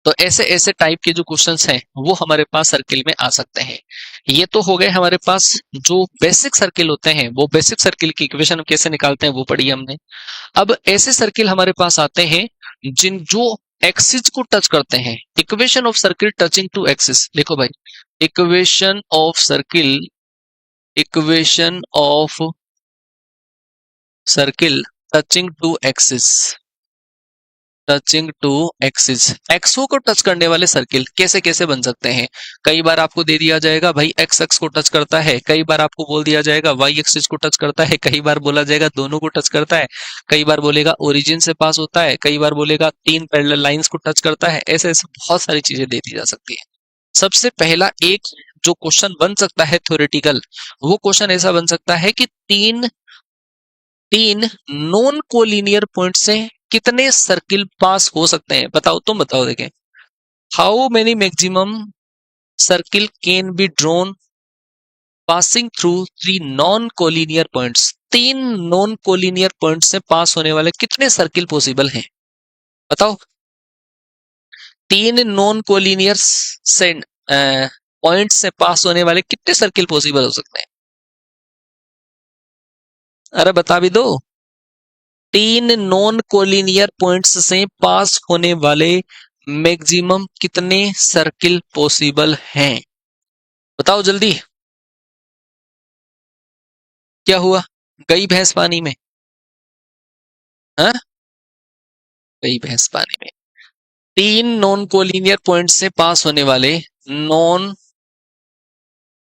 तो ऐसे ऐसे टाइप के जो क्वेश्चंस हैं वो हमारे पास सर्किल में आ सकते हैं। ये तो हो गए हमारे पास जो बेसिक सर्किल होते हैं, वो बेसिक सर्किल की इक्वेशन कैसे निकालते हैं वो पढ़ी हमने। अब ऐसे सर्किल हमारे पास आते हैं जिन जो एक्सिस को टच करते हैं। Equation of circle touching to axis, देखो भाई, equation of circle, equation of circle touching to axis, touching to axis, axes को टच करने वाले सर्किल कैसे कैसे बन सकते हैं। कई बार आपको दे दिया जाएगा भाई एक्स एक्स को टच करता है, कई बार आपको बोल दिया जाएगा वाई एक्सिस को टच करता है, कई बार बोला जाएगा दोनों को टच करता है, कई बार बोलेगा ओरिजिन से पास होता है, कई बार बोलेगा 3 पैरेलल लाइंस को टच करता है। ऐसे ऐसे बहुत सारी चीजें दे दी जा सकती है। सबसे पहला एक जो क्वेश्चन बन सकता है थ्योरेटिकल, वो क्वेश्चन ऐसा बन सकता है कि तीन तीन नॉन कोलिनियर पॉइंट से कितने सर्किल पास हो सकते हैं? बताओ, तुम बताओ, देखें। How many maximum circle can be drawn passing through 3 non collinear points. 3 non collinear point से पास होने वाले कितने सर्किल पॉसिबल हैं? बताओ। 3 नॉन कोलिनियर से पॉइंट से पास होने वाले कितने सर्किल पॉसिबल हो सकते हैं? अरे बता भी दो। 3 नॉन कोलिनियर पॉइंट्स से पास होने वाले मैक्सिमम कितने सर्किल पॉसिबल हैं? बताओ जल्दी। क्या हुआ? गई भैंस पानी में? हाँ, गई भैंस पानी में। 3 नॉन कोलिनियर पॉइंट से पास होने वाले नॉन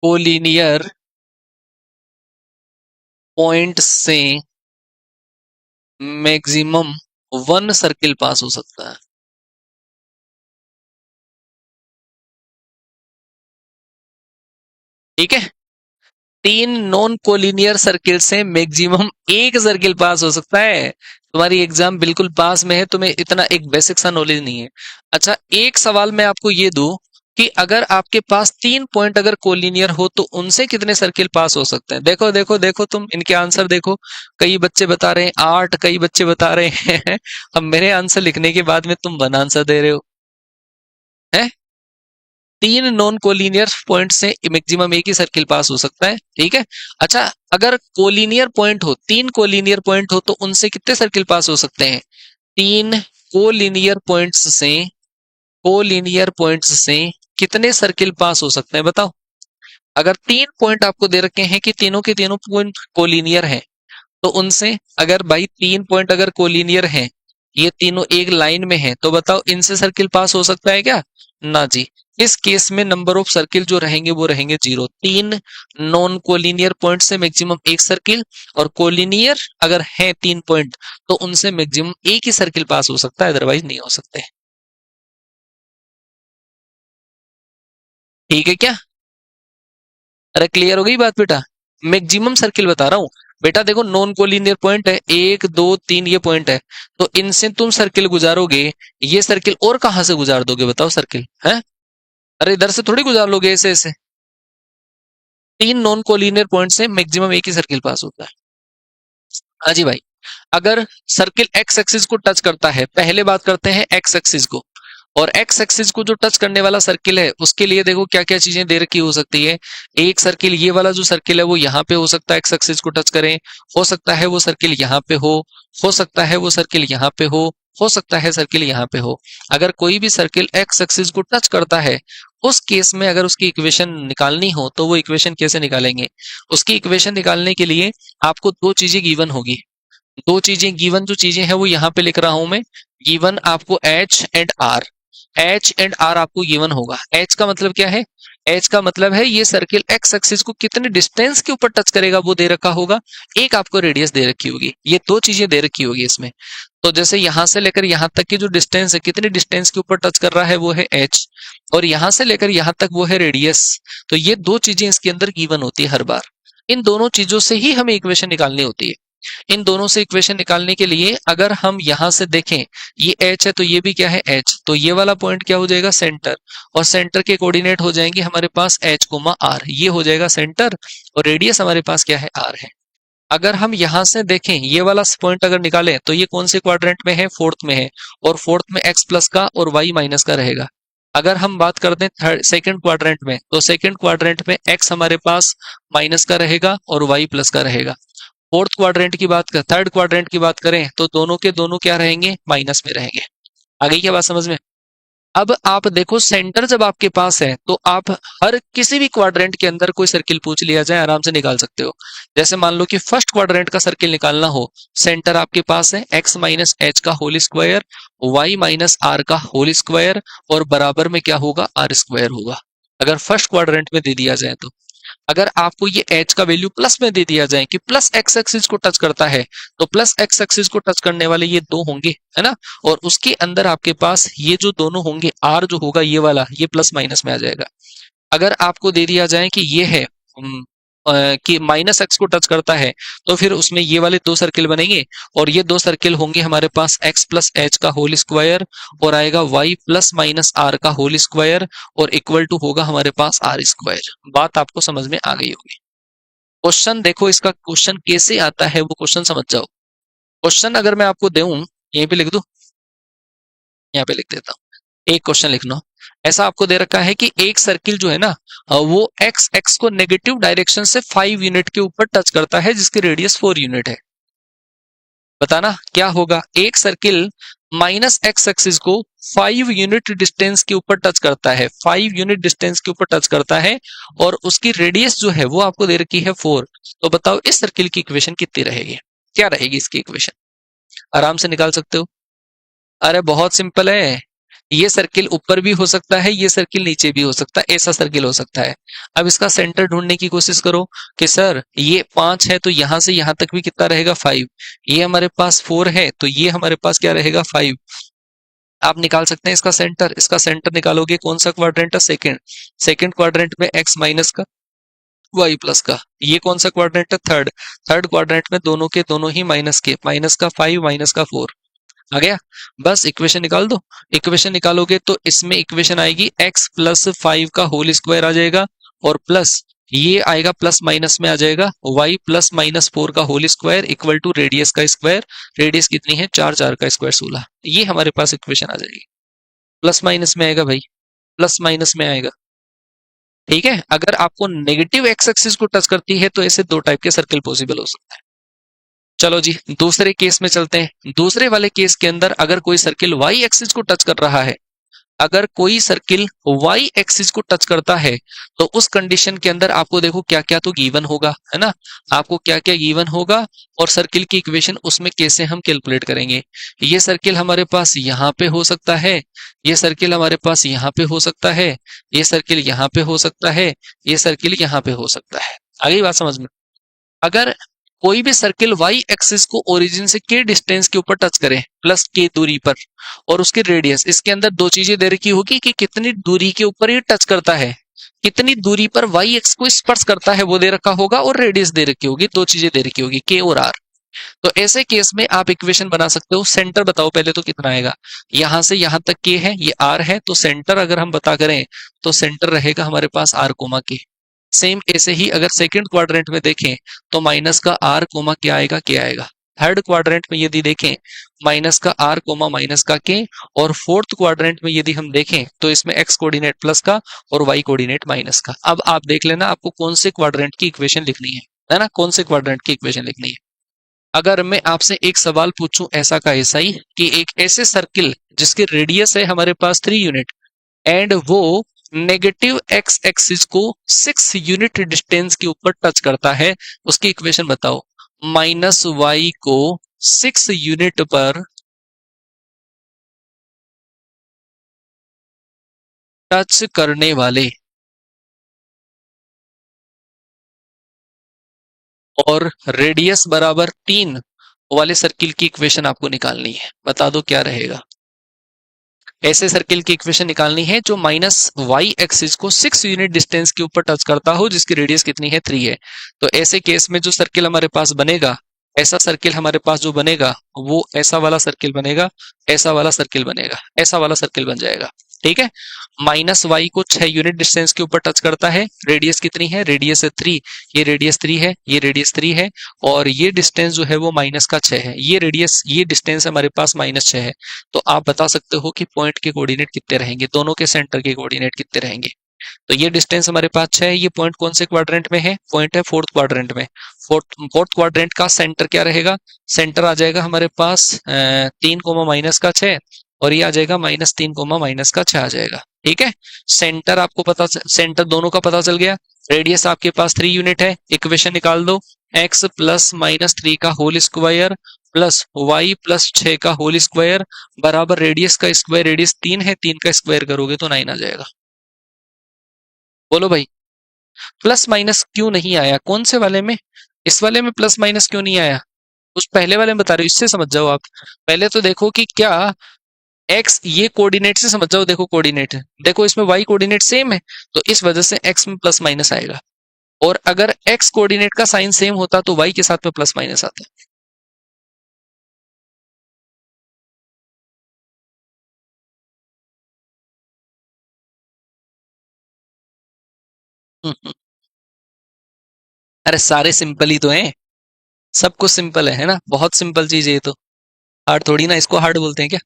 कोलिनियर पॉइंट से मैक्सिमम 1 सर्किल पास हो सकता है। ठीक है, तीन नॉन कोलिनियर सर्किल से मैक्सिमम एक सर्किल पास हो सकता है। तुम्हारी एग्जाम बिल्कुल पास में है, तुम्हें इतना एक बेसिक सा नॉलेज नहीं है। अच्छा, एक सवाल मैं आपको ये दूं कि अगर आपके पास 3 पॉइंट अगर कोलिनियर हो तो उनसे कितने सर्किल पास हो सकते हैं? देखो देखो देखो, तुम इनके आंसर देखो। कई बच्चे बता रहे हैं 8, कई बच्चे बता रहे हैं अब मेरे आंसर लिखने के बाद में तुम वन आंसर दे रहे हो हैं? तीन नॉन कोलिनियर पॉइंट से मैक्सिमम एक ही सर्किल पास हो सकता है, ठीक है। अच्छा, अगर कोलिनियर पॉइंट हो, 3 कोलिनियर पॉइंट हो तो उनसे कितने सर्किल पास हो सकते हैं? 3 कोलिनियर पॉइंट्स से, कोलिनियर पॉइंट्स से कितने सर्किल पास हो सकते हैं बताओ? अगर 3 पॉइंट आपको दे रखे हैं कि तीनों के तीनों पॉइंट कोलिनियर हैं, तो उनसे अगर भाई 3 पॉइंट अगर कोलिनियर हैं, ये तीनों एक लाइन में हैं, तो बताओ इनसे सर्किल पास हो सकता है क्या? ना जी। इस केस में नंबर ऑफ सर्किल जो रहेंगे वो रहेंगे 0। 3 नॉन कोलिनियर पॉइंट से मैक्सिमम एक सर्किल, और कोलिनियर अगर है 3 पॉइंट तो उनसे मैक्सिमम एक ही सर्किल पास हो सकता है, अदरवाइज नहीं हो सकते। ठीक है क्या? अरे क्लियर हो गई बात बेटा? मैक्सिमम सर्किल बता रहा हूं बेटा। देखो, नॉन कोलिनियर पॉइंट है, 1 2 3 ये पॉइंट है, तो इनसे तुम सर्किल गुजारोगे। ये सर्किल और कहां से गुजार दोगे बताओ सर्किल है? अरे इधर से थोड़ी गुजार लोगे ऐसे ऐसे। 3 नॉन कोलिनियर पॉइंट से मैक्सिमम एक ही सर्किल पास होता है। हाँ जी भाई। अगर सर्किल एक्स एक्सिस को टच करता है, पहले बात करते हैं एक्स एक्सिस को, और एक्स एक्सिस को जो टच करने वाला सर्किल है उसके लिए देखो क्या क्या चीजें दे रखी हो सकती है। एक सर्किल, ये वाला जो सर्किल है वो यहाँ पे हो सकता है, एक्स एक्सिस को टच करें। हो सकता है वो सर्किल यहाँ पे हो सकता है वो सर्किल यहाँ पे हो सकता है सर्किल यहाँ पे हो। अगर कोई भी सर्किल एक्स एक्सिस को टच करता है, उस केस में अगर उसकी इक्वेशन निकालनी हो तो वो इक्वेशन कैसे निकालेंगे? उसकी इक्वेशन निकालने के लिए आपको दो चीजें गिवन होगी। दो चीजें गिवन, जो चीजें हैं वो यहाँ पे लिख रहा हूं मैं। गिवन आपको h and r, h and r आपको गिवन होगा। एच का मतलब क्या है? एच का मतलब है ये सर्किल एक्स एक्सिस को कितने डिस्टेंस के ऊपर टच करेगा वो दे रखा होगा। एक आपको रेडियस दे रखी होगी, ये दो चीजें दे रखी होगी इसमें। तो जैसे यहां से लेकर यहां तक की जो डिस्टेंस है, कितने डिस्टेंस के ऊपर टच कर रहा है वो है एच, और यहां से लेकर यहां तक वो है रेडियस। तो ये दो चीजें इसके अंदर गिवन होती है हर बार। इन दोनों चीजों से ही हमें इक्वेशन निकालनी होती है। इन दोनों से इक्वेशन निकालने के लिए अगर हम यहां से देखें, ये एच है तो ये भी क्या है? एच। तो ये वाला पॉइंट क्या हो जाएगा? सेंटर। और सेंटर के कोऑर्डिनेट हो जाएंगे हमारे पास एच कोमा आर, ये हो जाएगा सेंटर। और रेडियस हमारे पास क्या है? आर है। अगर हम यहां से देखें, ये वाला पॉइंट अगर निकालें तो ये कौन से क्वाड्रेंट में है? फोर्थ में है। और फोर्थ में एक्स प्लस का और वाई माइनस का रहेगा। अगर हम बात करते हैं थर्ड सेकंड क्वाड्रेंट में, तो सेकंड क्वाड्रेंट में एक्स हमारे पास माइनस का रहेगा और वाई प्लस का रहेगा। फोर्थ क्वाड्रेंट की बात कर थर्ड क्वाड्रेंट की बात करें तो दोनों के दोनों क्या रहेंगे? माइनस में रहेंगे। आ गई क्या बात समझ में? अब आप देखो, सेंटर जब आपके पास है तो आप हर किसी भी क्वाड्रेंट के अंदर कोई सर्किल पूछ लिया जाए आराम से निकाल सकते हो। जैसे मान लो कि फर्स्ट क्वाड्रेंट का सर्किल निकालना हो, सेंटर आपके पास है एक्स माइनस एच का whole square, y minus r का होल स्क्वायर, और बराबर में क्या होगा? आर स्क्वायर होगा। अगर फर्स्ट क्वाड्रेंट में दे दिया जाए तो, अगर आपको ये एच का वैल्यू प्लस में दे दिया जाए कि प्लस एक्स एक्सिस को टच करता है, तो प्लस एक्स एक्सिस को टच करने वाले ये दो होंगे, है ना। और उसके अंदर आपके पास ये जो दोनों होंगे, आर जो होगा ये वाला, ये प्लस माइनस में आ जाएगा। अगर आपको दे दिया जाए कि ये है कि माइनस एक्स को टच करता है, तो फिर उसमें ये वाले दो सर्किल बनेंगे, और ये दो सर्किल होंगे हमारे पास एक्स प्लस एच का होल स्क्वायर, और आएगा वाई प्लस माइनस आर का होल स्क्वायर, और इक्वल टू होगा हमारे पास आर स्क्वायर। बात आपको समझ में आ गई होगी। क्वेश्चन देखो, इसका क्वेश्चन कैसे आता है वो क्वेश्चन समझ जाओ। क्वेश्चन अगर मैं आपको दूं, यहीं पे लिख दूं, यहाँ पे लिख देता हूँ। एक क्वेश्चन लिखना, ऐसा आपको दे रखा है कि एक सर्किल जो है ना, वो एक्स एक्स को नेगेटिव डायरेक्शन से 5 यूनिट के ऊपर टच करता है, जिसकी रेडियस 4 यूनिट है। बताना क्या होगा? एक सर्किल माइनस एक्स एक्सिस को 5 यूनिट डिस्टेंस के ऊपर टच करता है, 5 यूनिट डिस्टेंस के ऊपर टच करता है, और उसकी रेडियस जो है वो आपको दे रखी है 4। तो बताओ इस सर्किल की इक्वेशन कितनी रहेगी? क्या रहेगी इसकी इक्वेशन? आराम से निकाल सकते हो। अरे बहुत सिंपल है। ये सर्किल ऊपर भी हो सकता है, ये सर्किल नीचे भी हो सकता है, ऐसा सर्किल हो सकता है। अब इसका सेंटर ढूंढने की कोशिश करो कि सर ये 5 है तो यहां से यहां तक भी कितना रहेगा? 5। ये हमारे पास 4 है तो ये हमारे पास क्या रहेगा? 5। आप निकाल सकते हैं इसका सेंटर। इसका सेंटर निकालोगे, कौन सा क्वाड्रेंट है? सेकंड। सेकंड क्वाड्रेंट में एक्स माइनस का वाई प्लस का। ये कौन सा क्वाड्रेंट है? थर्ड। थर्ड क्वाड्रेंट में दोनों के दोनों ही माइनस के, माइनस का 5 माइनस का 4 आ गया। बस इक्वेशन निकाल दो। इक्वेशन निकालोगे तो इसमें इक्वेशन आएगी x प्लस 5 का होल स्क्वायर आ जाएगा, और प्लस ये आएगा प्लस माइनस में आ जाएगा y प्लस माइनस 4 का whole square equal to radius का स्क्वायर। रेडियस कितनी है? 4, 4 का स्क्वायर 16। ये हमारे पास इक्वेशन आ जाएगी। प्लस माइनस में आएगा भाई, प्लस माइनस में आएगा। ठीक है, अगर आपको नेगेटिव एक्स एक्सिस को टच करती है तो ऐसे दो टाइप के सर्कल पॉसिबल हो सकते हैं। चलो जी, दूसरे केस में चलते हैं। दूसरे वाले केस के अंदर अगर कोई सर्किल वाई एक्सिस को टच कर रहा है, अगर कोई सर्किल वाई एक्सिस को टच करता है, तो उस कंडीशन के अंदर आपको देखो क्या क्या तो गिवन होगा, है ना। आपको क्या क्या गिवन होगा और सर्किल की इक्वेशन उसमें कैसे हम कैलकुलेट करेंगे। ये सर्किल हमारे पास यहाँ पे हो सकता है, ये सर्किल हमारे पास यहाँ पे हो सकता है, ये सर्किल यहाँ पे हो सकता है, ये सर्किल यहाँ पे हो सकता है। आ गई बात समझ में? अगर कोई भी सर्किल वाई एक्सिस को ओरिजिन से के डिस्टेंस के ऊपर टच करे, प्लस के दूरी पर, और उसकी रेडियस, इसके अंदर दो चीजें दे रखी होगी कि कितनी दूरी के ऊपर ये टच करता है, कितनी दूरी पर वाई एक्स को स्पर्श करता है वो दे रखा होगा, और रेडियस दे रखी होगी। दो चीजें दे रखी होगी, के और आर। तो ऐसे केस में आप इक्वेशन बना सकते हो। सेंटर बताओ पहले तो कितना आएगा। यहां से यहां तक के है, ये आर है, तो सेंटर अगर हम पता करें तो सेंटर रहेगा हमारे पास आर कोमा के। सेम ऐसे ही अगर सेकंड क्वाड्रेंट में देखें तो माइनस का आर कोमा क्या आएगा, क्या आएगा। थर्ड क्वाड्रेंट में यदि देखें माइनस का आर कोमा माइनस का के, और फोर्थ क्वाड्रेंट में यदि हम देखें तो इसमें एक्स कोऑर्डिनेट प्लस का और वाई कोऑर्डिनेट माइनस का। अब आप देख लेना आपको कौन से क्वाड्रेंट की इक्वेशन लिखनी है ना, कौन से क्वाड्रेंट की इक्वेशन लिखनी है। अगर मैं आपसे एक सवाल पूछूं ऐसा का ऐसा ही, कि एक ऐसे सर्किल जिसकी रेडियस है हमारे पास 3 यूनिट, एंड वो नेगेटिव एक्स एक्सिस को 6 यूनिट डिस्टेंस के ऊपर टच करता है, उसकी इक्वेशन बताओ। माइनस वाई को 6 यूनिट पर टच करने वाले और रेडियस बराबर 3 वाले सर्किल की इक्वेशन आपको निकालनी है। बता दो क्या रहेगा। ऐसे सर्किल की इक्वेशन निकालनी है जो माइनस वाई एक्सिस को 6 यूनिट डिस्टेंस के ऊपर टच करता हो, जिसकी रेडियस कितनी है, 3 है। तो ऐसे केस में जो सर्किल हमारे पास बनेगा, ऐसा सर्किल हमारे पास जो बनेगा वो ऐसा वाला सर्किल बनेगा, ऐसा वाला सर्किल बनेगा, ऐसा वाला सर्किल बन जाएगा। ठीक है, माइनस वाई को 6 यूनिट डिस्टेंस के ऊपर टच करता है, रेडियस कितनी है, रेडियस है 3, ये रेडियस 3 है, ये रेडियस 3 है, और ये डिस्टेंस जो है वो माइनस का 6 है। ये रेडियस, ये डिस्टेंस हमारे पास माइनस 6 है। तो आप बता सकते हो कि पॉइंट के कोऑर्डिनेट कितने रहेंगे, दोनों के सेंटर के कोऑर्डिनेट कितने रहेंगे। तो ये डिस्टेंस हमारे पास 6 है। ये पॉइंट कौन से क्वाड्रेंट में है? पॉइंट है फोर्थ क्वाड्रेंट में। फोर्थ क्वाड्रेंट का सेंटर क्या रहेगा? सेंटर आ जाएगा हमारे पास 3 कोमा माइनस का 6, और ये आ जाएगा -3 कोमा माइनस का 6 आ जाएगा। ठीक है, सेंटर आपको पता, सेंटर दोनों का पता चल गया। रेडियस आपके पास 3 यूनिट है। इक्वेशन निकाल दो, x प्लस -3 का whole square plus y plus 6 का होल स्क्वायर बराबर रेडियस का स्क्वायर। रेडियस 3 है, 3 का स्क्वायर करोगे तो 9 आ जाएगा। बोलो भाई, प्लस माइनस क्यों नहीं आया? कौन से वाले में? इस वाले में प्लस माइनस क्यों नहीं आया? उस पहले वाले में बता रहे हो, इससे समझ जाओ आप। पहले तो देखो कि क्या x, ये कोऑर्डिनेट से समझ जाओ। देखो कोऑर्डिनेट, देखो इसमें y कोऑर्डिनेट सेम है, तो इस वजह से x में प्लस माइनस आएगा। और अगर x कोऑर्डिनेट का साइन सेम होता तो y के साथ में प्लस माइनस आता। अरे सारे सिंपल ही तो हैं, सब कुछ सिंपल है ना, बहुत सिंपल चीज है ये तो। हार्ड थोड़ी ना, इसको हार्ड बोलते हैं क्या?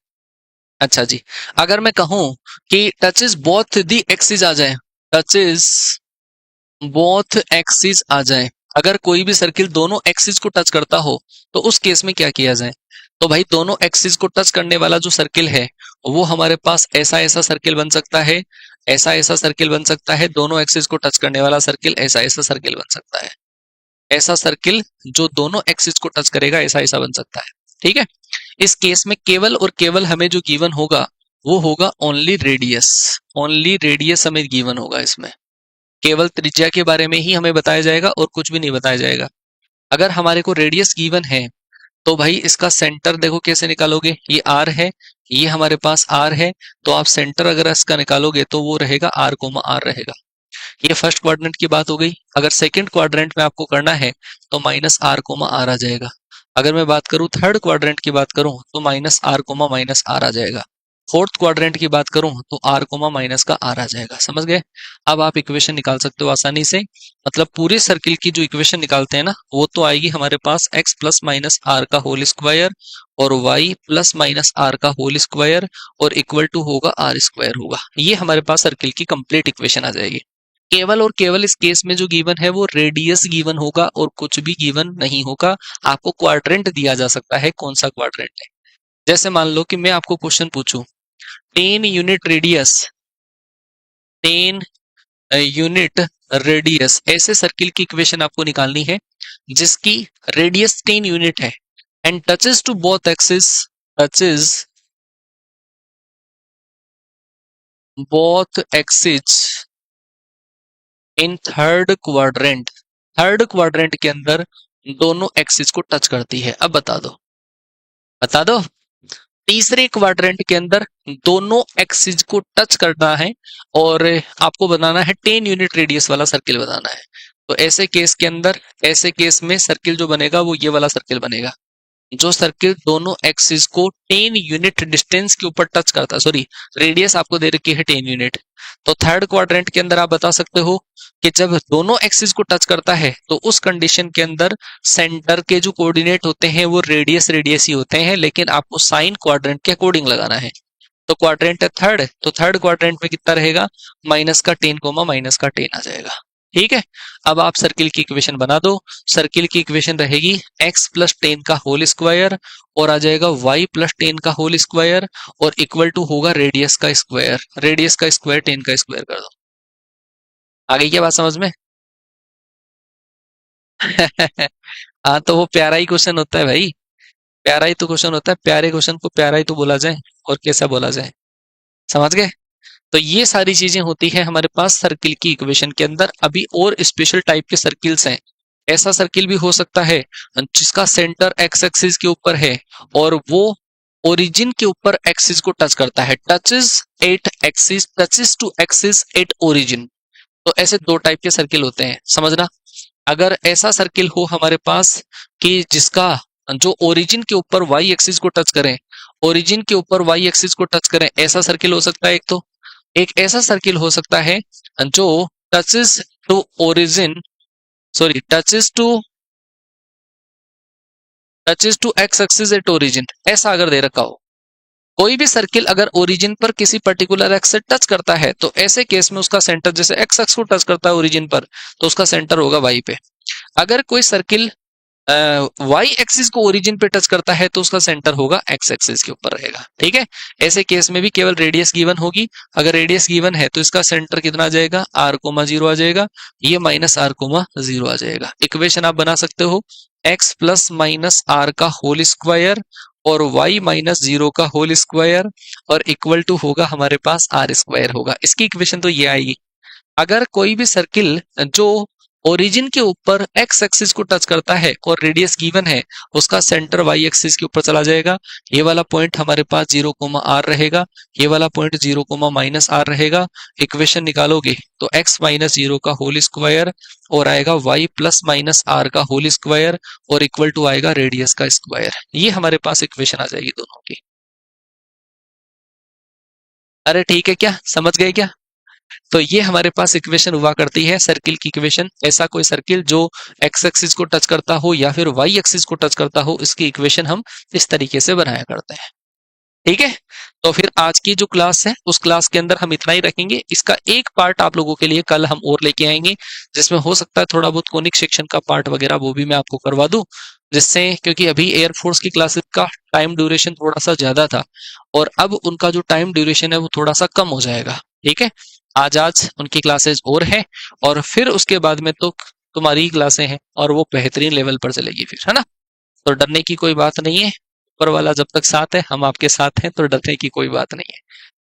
अच्छा जी, अगर मैं कहूं कि टचेस बोथ द एक्सिस आ जाए, टचेस बोथ एक्सिस आ जाए, अगर कोई भी सर्किल दोनों एक्सिस को टच करता हो तो उस केस में क्या किया जाए? तो भाई दोनों एक्सिस को टच करने वाला जो सर्किल है वो हमारे पास ऐसा ऐसा सर्किल बन सकता है, ऐसा ऐसा सर्किल बन सकता है। दोनों एक्सिस को टच करने वाला सर्किल ऐसा ऐसा सर्किल बन सकता है। ऐसा सर्किल जो दोनों एक्सिस को टच करेगा ऐसा ऐसा बन सकता है। ठीक है, इस केस में केवल और केवल हमें जो गिवन होगा वो होगा ओनली रेडियस। ओनली रेडियस हमें गिवन होगा। इसमें केवल त्रिज्या के बारे में ही हमें बताया जाएगा और कुछ भी नहीं बताया जाएगा। अगर हमारे को रेडियस गिवन है तो भाई इसका सेंटर देखो कैसे निकालोगे। ये आर है, ये हमारे पास आर है, तो आप सेंटर अगर इसका निकालोगे तो वो रहेगा आर कोमा आर रहेगा। ये फर्स्ट क्वाड्रेंट की बात हो गई। अगर सेकंड क्वाड्रेंट में आपको करना है तो माइनस आर कोमा आर आ जाएगा। अगर मैं बात करूं थर्ड क्वाड्रेंट की बात करूं तो minus r comma minus r आ जाएगा। फोर्थ क्वाड्रेंट की बात करूं तो आर कोमा माइनस का आर आ जाएगा। समझ गए? अब आप इक्वेशन निकाल सकते हो आसानी से। मतलब पूरे सर्किल की जो इक्वेशन निकालते हैं ना, वो तो आएगी हमारे पास x प्लस माइनस आर का होल स्क्वायर और y प्लस माइनस आर का होल स्क्वायर और इक्वल टू होगा आर स्क्वायर होगा। ये हमारे पास सर्किल की कंप्लीट इक्वेशन आ जाएगी। केवल और केवल इस केस में जो गिवन है वो रेडियस गिवन होगा और कुछ भी गिवन नहीं होगा। आपको क्वाड्रेंट दिया जा सकता है, कौन सा क्वाड्रेंट है। जैसे मान लो कि मैं आपको क्वेश्चन पूछूं 10 यूनिट रेडियस, 10 यूनिट रेडियस, ऐसे सर्किल की इक्वेशन आपको निकालनी है जिसकी रेडियस 10 यूनिट है and touches to both axis, touches both axis in third quadrant. Third quadrant के अंदर दोनों एक्सिस को टच करती है। अब बता दो, बता दो। तीसरे क्वाड्रेंट के अंदर दोनों एक्सिस को टच करना है और आपको बनाना है 10 यूनिट रेडियस वाला सर्किल बनाना है। तो ऐसे केस के अंदर, ऐसे केस में सर्किल जो बनेगा वो ये वाला सर्किल बनेगा, जो सर्किल दोनों एक्सिस को 10 यूनिट डिस्टेंस के ऊपर टच करता है। सॉरी, रेडियस आपको दे रखी है 10 यूनिट। तो थर्ड क्वाड्रेंट के अंदर आप बता सकते हो कि जब दोनों एक्सिस को टच करता है तो उस कंडीशन के अंदर सेंटर के जो कोऑर्डिनेट होते हैं वो रेडियस रेडियस ही होते हैं, लेकिन आपको साइन क्वाड्रेंट के अकॉर्डिंग लगाना है। तो क्वाड्रेंट है थर्ड, तो थर्ड क्वाड्रेंट में कितना रहेगा, माइनस का 10 कोमा माइनस का 10 आ जाएगा। ठीक है, अब आप सर्किल की इक्वेशन बना दो। सर्किल की इक्वेशन रहेगी x प्लस 10 का होल स्क्वायर और आ जाएगा y प्लस 10 का होल स्क्वायर और इक्वल टू होगा रेडियस का स्क्वायर। रेडियस का स्क्वायर 10 का स्क्वायर कर दो। आ गई क्या बात समझ में? हाँ, तो वो प्यारा ही क्वेश्चन होता है भाई, प्यारा ही तो क्वेश्चन होता है। प्यारे क्वेश्चन को प्यारा ही तो बोला जाए, और कैसा बोला जाए। समझ गए? तो ये सारी चीजें होती है हमारे पास सर्किल की इक्वेशन के अंदर। अभी और स्पेशल टाइप के सर्किल्स हैं। ऐसा सर्किल भी हो सकता है जिसका सेंटर एक्स एक्सिस के ऊपर है और वो ओरिजिन के ऊपर एक्सिस को टच करता है। Touches at axis, touches to axis at origin. तो ऐसे दो टाइप के सर्किल होते हैं, समझना। अगर ऐसा सर्किल हो हमारे पास कि जिसका जो ओरिजिन के ऊपर वाई एक्सिस को टच करें, ओरिजिन के ऊपर वाई एक्सिस को टच करें, ऐसा सर्किल हो सकता है एक। तो एक ऐसा सर्किल हो सकता है जो touches to origin, sorry touches to x axis at origin, ऐसा अगर दे रखा हो। कोई भी सर्किल अगर ओरिजिन पर किसी पर्टिकुलर एक्स से टच करता है तो ऐसे केस में उसका सेंटर, जैसे एक्स एक्स को टच करता है ओरिजिन पर, तो उसका सेंटर होगा वाई पे। अगर कोई सर्किल वाई एक्सिस को ओरिजिन पे टच करता है तो उसका सेंटर होगा एक्स एक्सिस के ऊपर रहेगा। ठीक है, ऐसे केस में भी केवल रेडियस गिवन होगी। अगर रेडियस गिवन है तो इसका सेंटर कितना आ जाएगा, आर कोमा 0 आ जाएगा, ये माइनस आर कोमा 0 आ जाएगा। इक्वेशन आप बना सकते हो एक्स प्लस माइनस आर का होल स्क्वायर और y माइनस 0 का होल स्क्वायर और इक्वल टू होगा हमारे पास आर स्क्वायर होगा। इसकी इक्वेशन तो ये आएगी। अगर कोई भी सर्किल जो ओरिजिन के ऊपर एक्स एक्सिस को टच करता है और रेडियस गिवन है, उसका सेंटर वाई एक्सिस के ऊपर चला जाएगा। ये वाला पॉइंट हमारे पास 0 कोमा आर रहेगा, ये वाला पॉइंट 0 कोमा माइनस आर रहेगा। इक्वेशन निकालोगे तो x माइनस 0 का होल स्क्वायर और आएगा y प्लस माइनस आर का होल स्क्वायर और इक्वल टू आएगा रेडियस का स्क्वायर। ये हमारे पास इक्वेशन आ जाएगी दोनों की। अरे ठीक है, क्या समझ गए क्या? तो ये हमारे पास इक्वेशन हुआ करती है सर्किल की इक्वेशन। ऐसा कोई सर्किल जो एक्स एक्सिस को टच करता हो या फिर वाई एक्सिस को टच करता हो, इसकी इक्वेशन हम इस तरीके से बनाया करते हैं। ठीक है, तो फिर आज की जो क्लास है उस क्लास के अंदर हम इतना ही रखेंगे। इसका एक पार्ट आप लोगों के लिए कल हम और लेके आएंगे, जिसमें हो सकता है थोड़ा बहुत कोनिक सेक्शन का पार्ट वगैरह वो भी मैं आपको करवा दूं, जिससे, क्योंकि अभी एयरफोर्स की क्लासेस का टाइम ड्यूरेशन थोड़ा सा ज्यादा था और अब उनका जो टाइम ड्यूरेशन है वो थोड़ा सा कम हो जाएगा। ठीक है, आज आज उनकी क्लासेस और है और फिर उसके बाद में तो तुम्हारी ही क्लासें हैं और वो बेहतरीन लेवल पर चलेगी फिर, है ना। तो डरने की कोई बात नहीं है, ऊपर वाला जब तक साथ है, हम आपके साथ हैं, तो डरने की कोई बात नहीं है।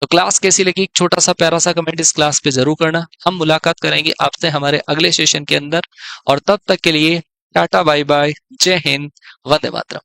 तो क्लास कैसी लगी, एक छोटा सा प्यारा सा कमेंट इस क्लास पे जरूर करना। हम मुलाकात करेंगे आपसे हमारे अगले सेशन के अंदर, और तब तक के लिए टाटा बाय बाय, जय हिंद, वंदे मातरम।